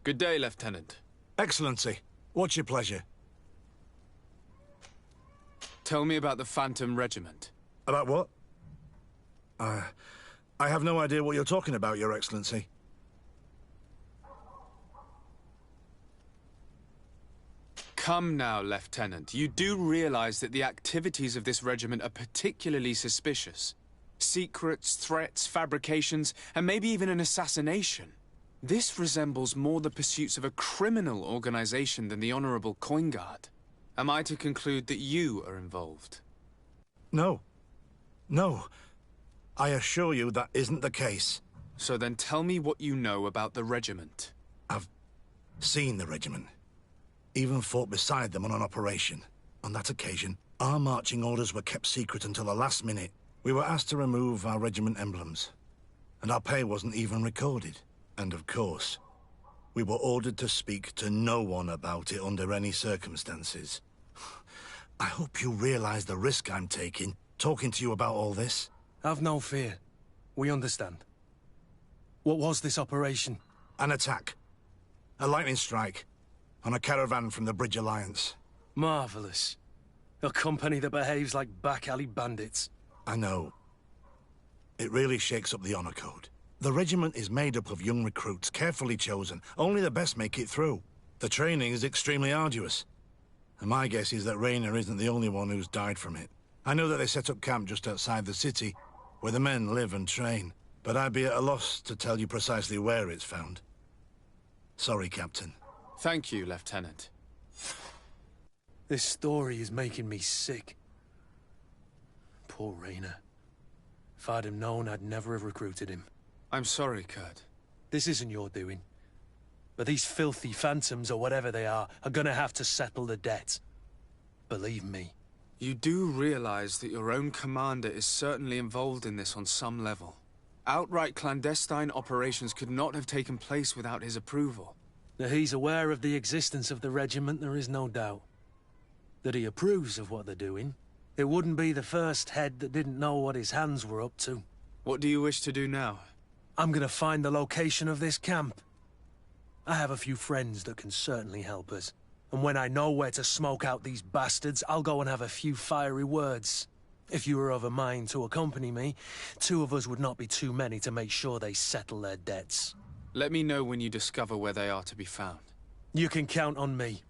Speaker 14: Good day, Lieutenant.
Speaker 10: Excellency, what's your pleasure?
Speaker 14: Tell me about the Phantom Regiment.
Speaker 10: About what? I have no idea what you're talking about, Your Excellency.
Speaker 14: Come now, Lieutenant. You do realize that the activities of this regiment are particularly suspicious. Secrets, threats, fabrications, and maybe even an assassination. This resembles more the pursuits of a criminal organization than the Honorable Coin Guard. Am I to conclude that you are involved?
Speaker 10: No. No. I assure you that isn't the case.
Speaker 14: So then tell me what you know about the regiment.
Speaker 10: I've seen the regiment. Even fought beside them on an operation. On that occasion, our marching orders were kept secret until the last minute. We were asked to remove our regiment emblems. And our pay wasn't even recorded. And of course, we were ordered to speak to no one about it under any circumstances. I hope you realize the risk I'm taking, talking to you about all this.
Speaker 4: Have no fear. We understand. What was this operation?
Speaker 10: An attack. A lightning strike. On a caravan from the Bridge Alliance.
Speaker 4: Marvelous. A company that behaves like back-alley bandits.
Speaker 10: I know. It really shakes up the honor code. The regiment is made up of young recruits, carefully chosen. Only the best make it through. The training is extremely arduous. And my guess is that Raynor isn't the only one who's died from it. I know that they set up camp just outside the city, where the men live and train. But I'd be at a loss to tell you precisely where it's found. Sorry, Captain.
Speaker 14: Thank you, Lieutenant.
Speaker 4: This story is making me sick. Poor Raynor. If I'd have known, I'd never have recruited him.
Speaker 14: I'm sorry, Kurt.
Speaker 4: This isn't your doing. But these filthy phantoms, or whatever they are gonna have to settle the debt. Believe me.
Speaker 14: You do realize that your own commander is certainly involved in this on some level. Outright clandestine operations could not have taken place without his approval.
Speaker 4: That he's aware of the existence of the regiment, there is no doubt. That he approves of what they're doing. It wouldn't be the first head that didn't know what his hands were up to.
Speaker 14: What do you wish to do now?
Speaker 4: I'm gonna find the location of this camp. I have a few friends that can certainly help us. And when I know where to smoke out these bastards, I'll go and have a few fiery words. If you were of a mind to accompany me, 2 of us would not be too many to make sure they settle their debts.
Speaker 14: Let me know when you discover where they are to be found.
Speaker 4: You can count on me.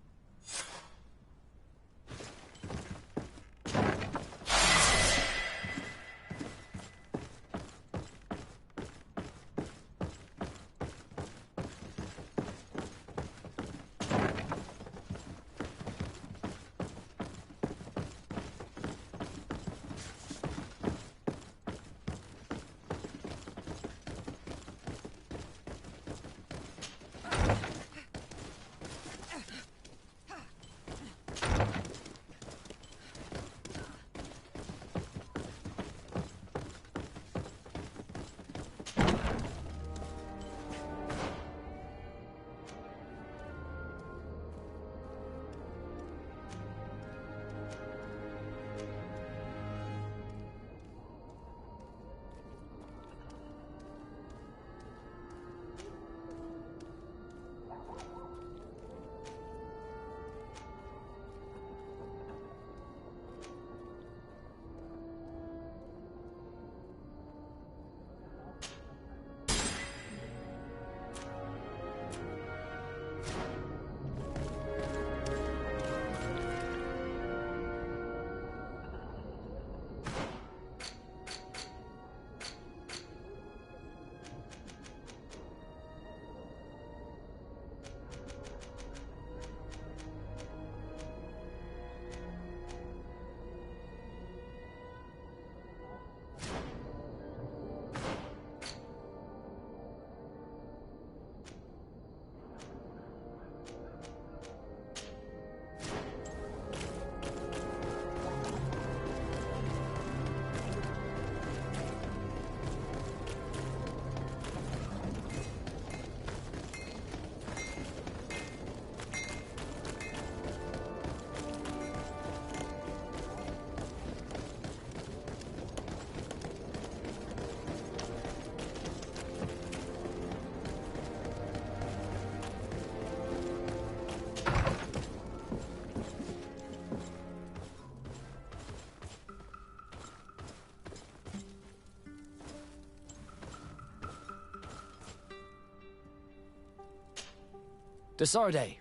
Speaker 6: Desarde,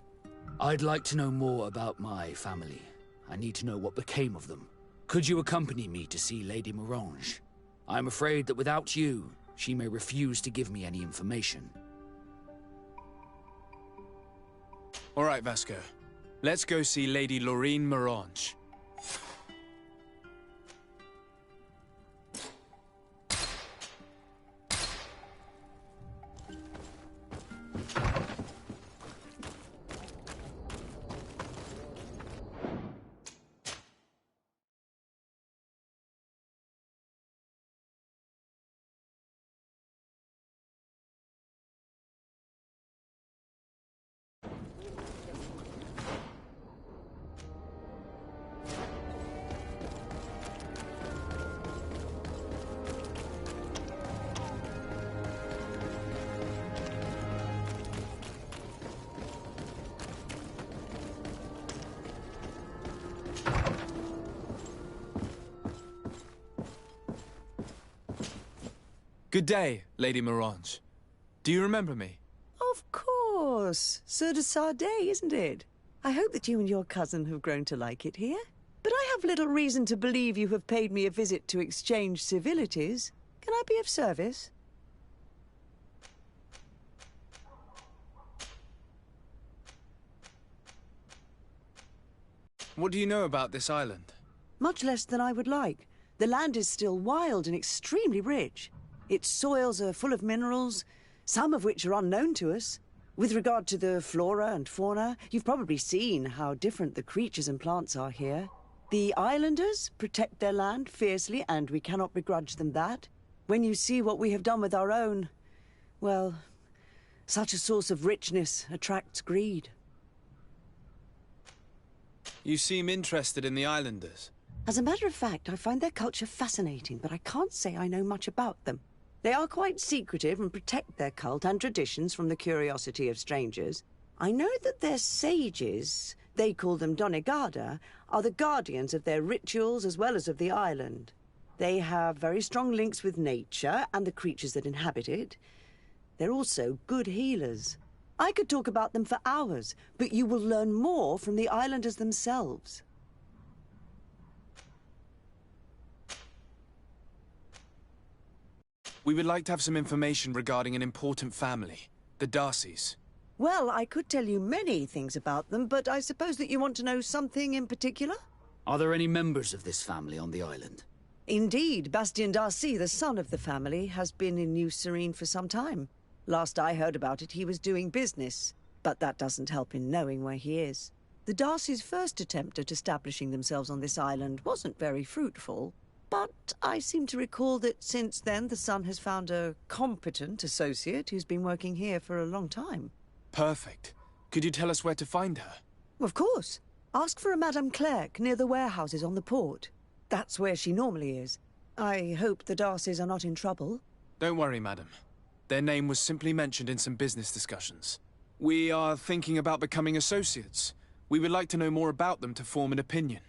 Speaker 6: I'd like to know more about my family. I need to know what became of them. Could you accompany me to see Lady Morange? I'm afraid that without you, she may refuse to give me any information.
Speaker 14: All right, Vasco. Let's go see Lady Lorraine Morange. Good day, Lady Morange. Do you remember me?
Speaker 18: Of course. Sir de Sardet, isn't it? I hope that you and your cousin have grown to like it here. But I have little reason to believe you have paid me a visit to exchange civilities. Can I be of service?
Speaker 14: What do you know about this island?
Speaker 18: Much less than I would like. The land is still wild and extremely rich. Its soils are full of minerals, some of which are unknown to us. With regard to the flora and fauna, you've probably seen how different the creatures and plants are here. The islanders protect their land fiercely, and we cannot begrudge them that. When you see what we have done with our own, well, such a source of richness attracts greed.
Speaker 14: You seem interested in the islanders.
Speaker 18: As a matter of fact, I find their culture fascinating, but I can't say I know much about them. They are quite secretive and protect their cult and traditions from the curiosity of strangers. I know that their sages, they call them Donegada, are the guardians of their rituals as well as of the island. They have very strong links with nature and the creatures that inhabit it. They're also good healers. I could talk about them for hours, but you will learn more from the islanders themselves.
Speaker 14: We would like to have some information regarding an important family, the Darcys.
Speaker 18: Well, I could tell you many things about them, but I suppose that you want to know something in particular?
Speaker 6: Are there any members of this family on the island?
Speaker 18: Indeed, Bastien Darcy, the son of the family, has been in New Serene for some time. Last I heard about it, he was doing business, but that doesn't help in knowing where he is. The Darcys' first attempt at establishing themselves on this island wasn't very fruitful, but I seem to recall that since then the son has found a competent associate who's been working here for a long time.
Speaker 14: Perfect. Could you tell us where to find her?
Speaker 18: Of course. Ask for a Madame Clerc near the warehouses on the port. That's where she normally is. I hope the Darcys are not in trouble.
Speaker 14: Don't worry, madam. Their name was simply mentioned in some business discussions. We are thinking about becoming associates. We would like to know more about them to form an opinion.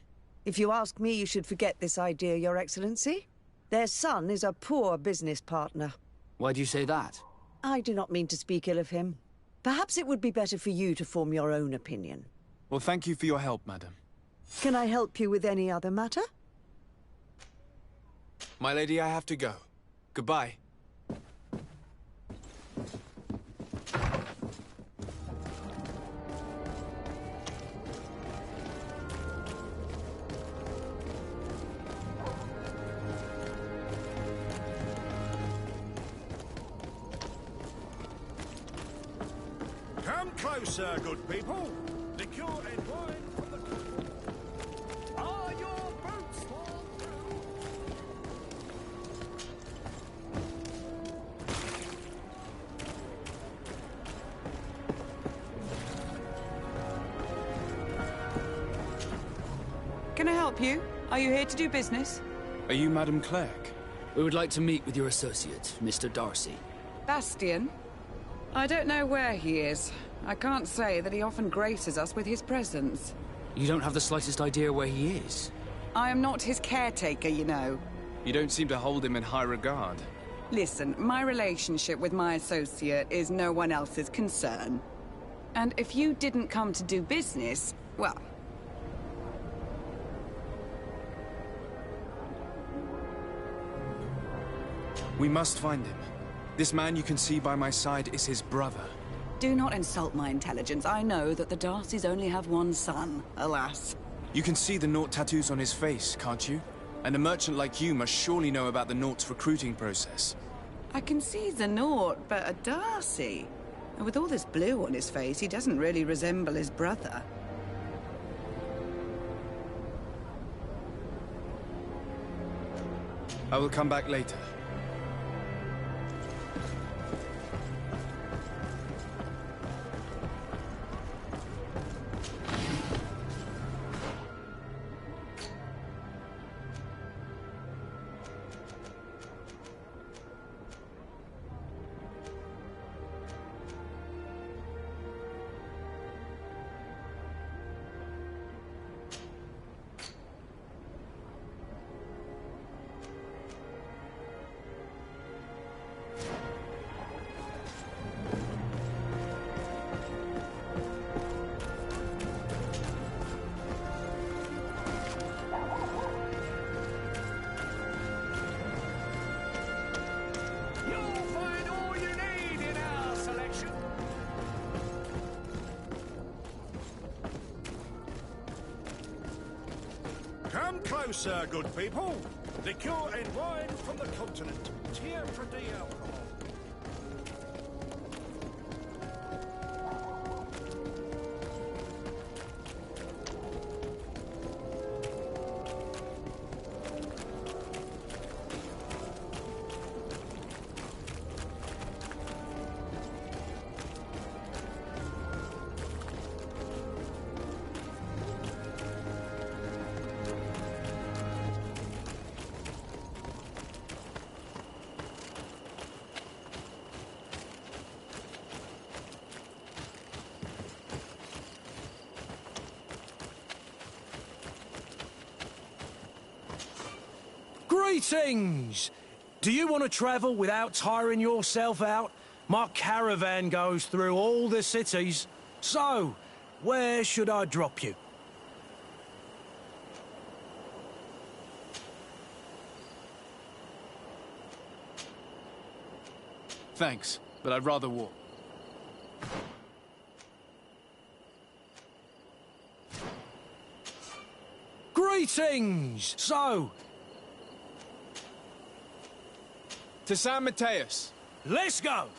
Speaker 18: If you ask me, you should forget this idea, Your Excellency. Their son is a poor business partner.
Speaker 6: Why do you say that?
Speaker 18: I do not mean to speak ill of him. Perhaps it would be better for you to form your own opinion.
Speaker 14: Well, thank you for your help, madam.
Speaker 18: Can I help you with any other matter?
Speaker 14: My lady, I have to go. Goodbye.
Speaker 8: Come closer, good people. Liqueur and wine from the... Are your boots all through?
Speaker 19: Can I help you? Are you here to do business?
Speaker 14: Are you Madame Clerc?
Speaker 6: We would like to meet with your associate, Mr. Darcy.
Speaker 19: Bastien? I don't know where he is. I can't say that he often graces us with his presence.
Speaker 6: You don't have the slightest idea where he is?
Speaker 19: I am not his caretaker, you know.
Speaker 14: You don't seem to hold him in high regard.
Speaker 19: Listen, my relationship with my associate is no one else's concern. And if you didn't come to do business, well...
Speaker 14: We must find him. This man you can see by my side is his brother.
Speaker 19: Do not insult my intelligence. I know that the Darcys only have one son, alas.
Speaker 14: You can see the Naught tattoos on his face, can't you? And a merchant like you must surely know about the Naught's recruiting process.
Speaker 19: I can see the Naught, but a Darcy? And with all this blue on his face, he doesn't really resemble his brother.
Speaker 14: I will come back later.
Speaker 8: Come closer, good people. Liqueur and wine from the continent. Tier for the alcohol.
Speaker 4: Greetings! Do you want to travel without tiring yourself out? My caravan goes through all the cities. So, where should I drop you?
Speaker 14: Thanks, but I'd rather walk.
Speaker 4: Greetings! So...
Speaker 14: To San Mateus.
Speaker 4: Let's go!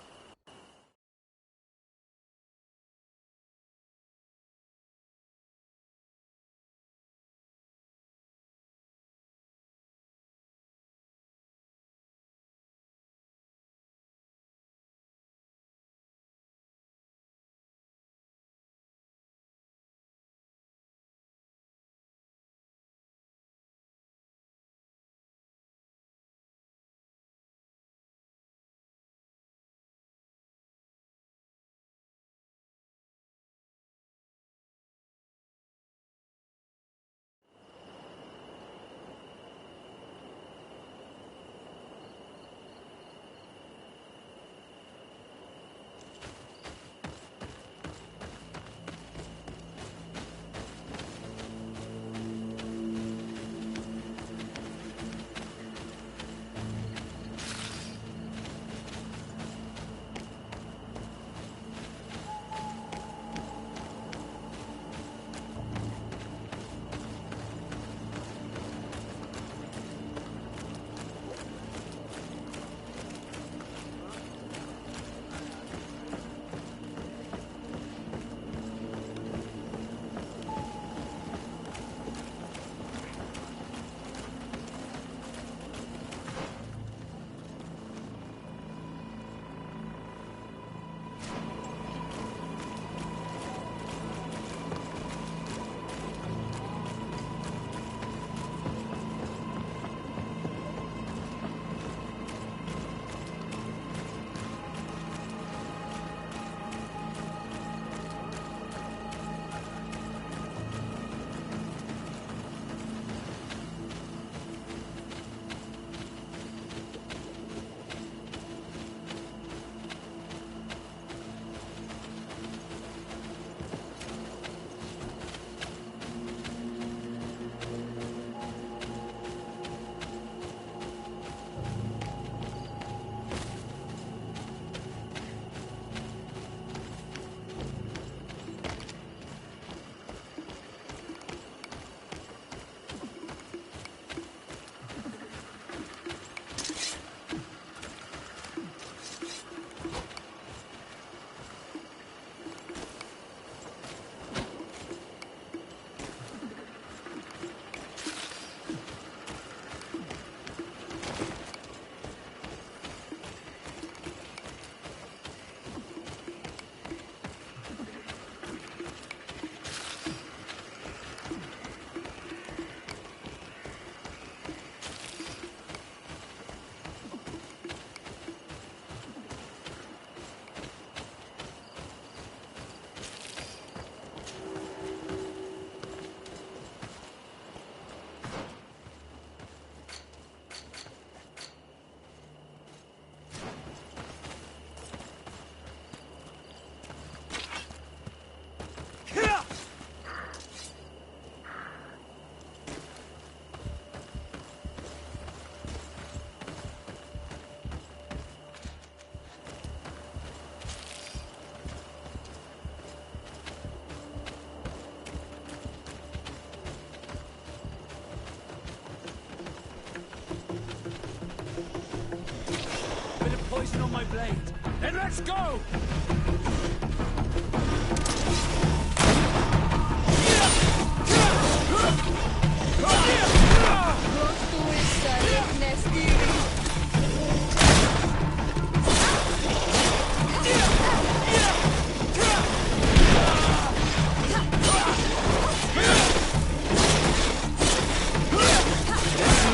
Speaker 4: Poison on my blade. Then let's go!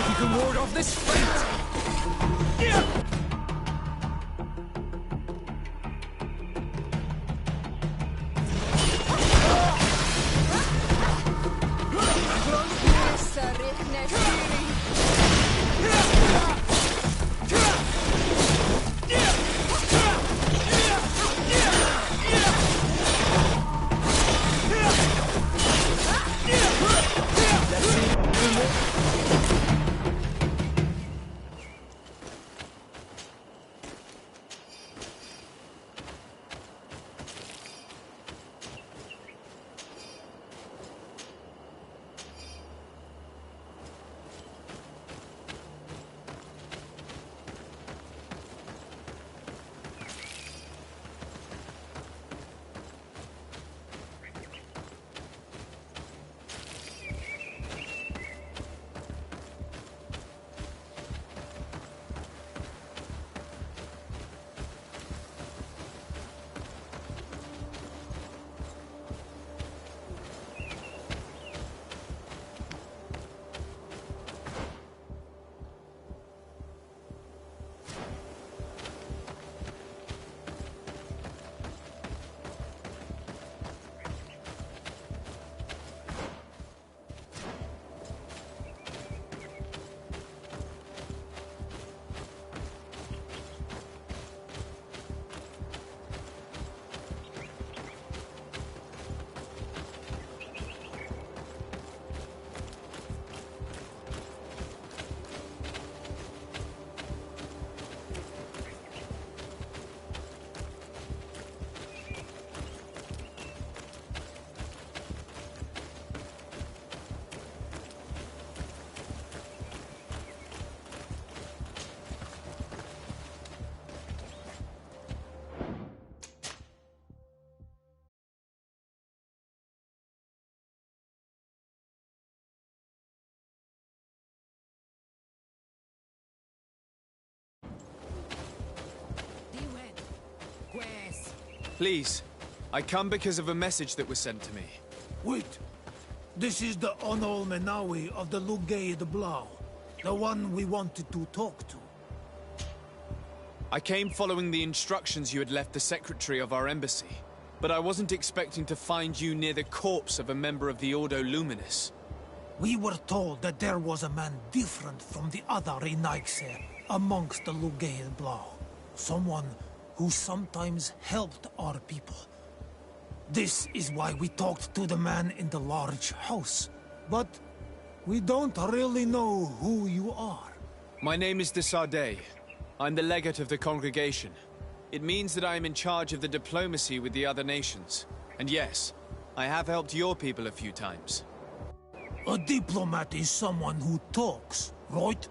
Speaker 3: You can ward off this fate!
Speaker 5: Please, I come because of a message that was sent to me.
Speaker 20: Wait. This is the Onol Menawi of the Lugay de Blau. The one we wanted to talk to.
Speaker 5: I came following the instructions you had left the secretary of our embassy. But I wasn't expecting to find you near the corpse of a member of the Ordo Luminis.
Speaker 20: We were told that there was a man different from the other Renaigse amongst the Lugay de Blau. Someone who sometimes helped our people. This is why we talked to the man in the large house. But we don't really know who you are.
Speaker 5: My name is de Sardet. I'm the legate of the congregation. It means that I am in charge of the diplomacy with the other nations. And yes, I have helped your people a few times.
Speaker 20: A diplomat is someone who talks, right?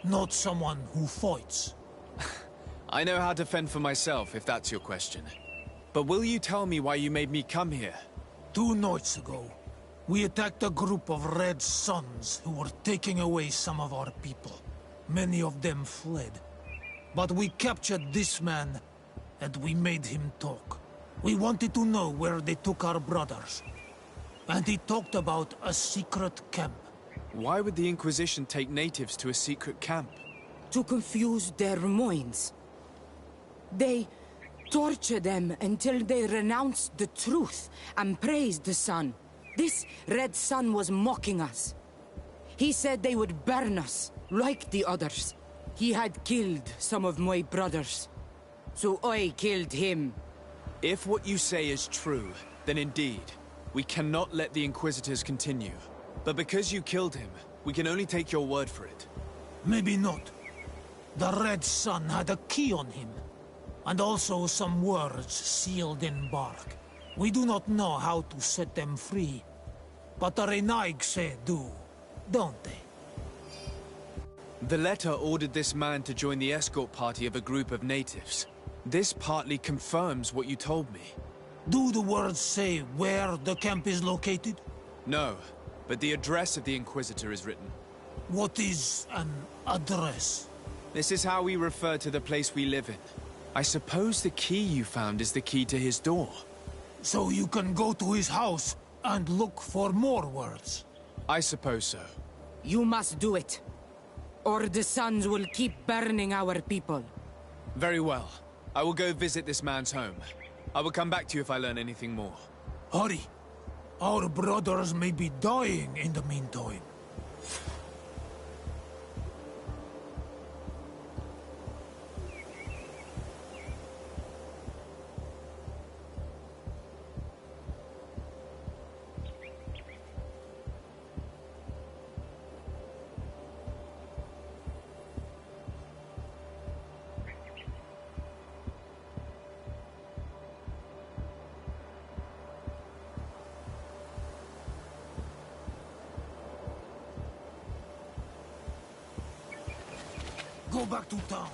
Speaker 20: Not someone who fights.
Speaker 5: I know how to fend for myself, if that's your question. But will you tell me why you made me come here?
Speaker 20: 2 nights ago, we attacked a group of Red Suns who were taking away some of our people. Many of them fled. But we captured this man, and we made him talk. We wanted to know where they took our brothers. And he talked about a secret camp.
Speaker 5: Why would the Inquisition take natives to a secret camp?
Speaker 21: To confuse their minds. They torture them until they renounce the truth and praise the sun. This Red Sun was mocking us. He said they would burn us, like the others. He had killed some of my brothers, so I killed him.
Speaker 5: If what you say is true, then indeed, we cannot let the Inquisitors continue. But because you killed him, we can only take your word for it.
Speaker 20: Maybe not. The Red Sun had a key on him, and also some words sealed in bark. We do not know how to set them free, but the Renaigse do, don't they?
Speaker 5: The letter ordered this man to join the escort party of a group of natives. This partly confirms what you told me.
Speaker 20: Do the words say where the camp is located?
Speaker 5: No, but the address of the Inquisitor is written.
Speaker 20: What is an address?
Speaker 5: This is how we refer to the place we live in. I suppose the key you found is the key to his door.
Speaker 20: So you can go to his house and look for more words?
Speaker 5: I suppose so.
Speaker 21: You must do it, or the suns will keep burning our people.
Speaker 5: Very well. I will go visit this man's home. I will come back to you if I learn anything more.
Speaker 20: Hurry. Our brothers may be dying in the meantime. Go back to town.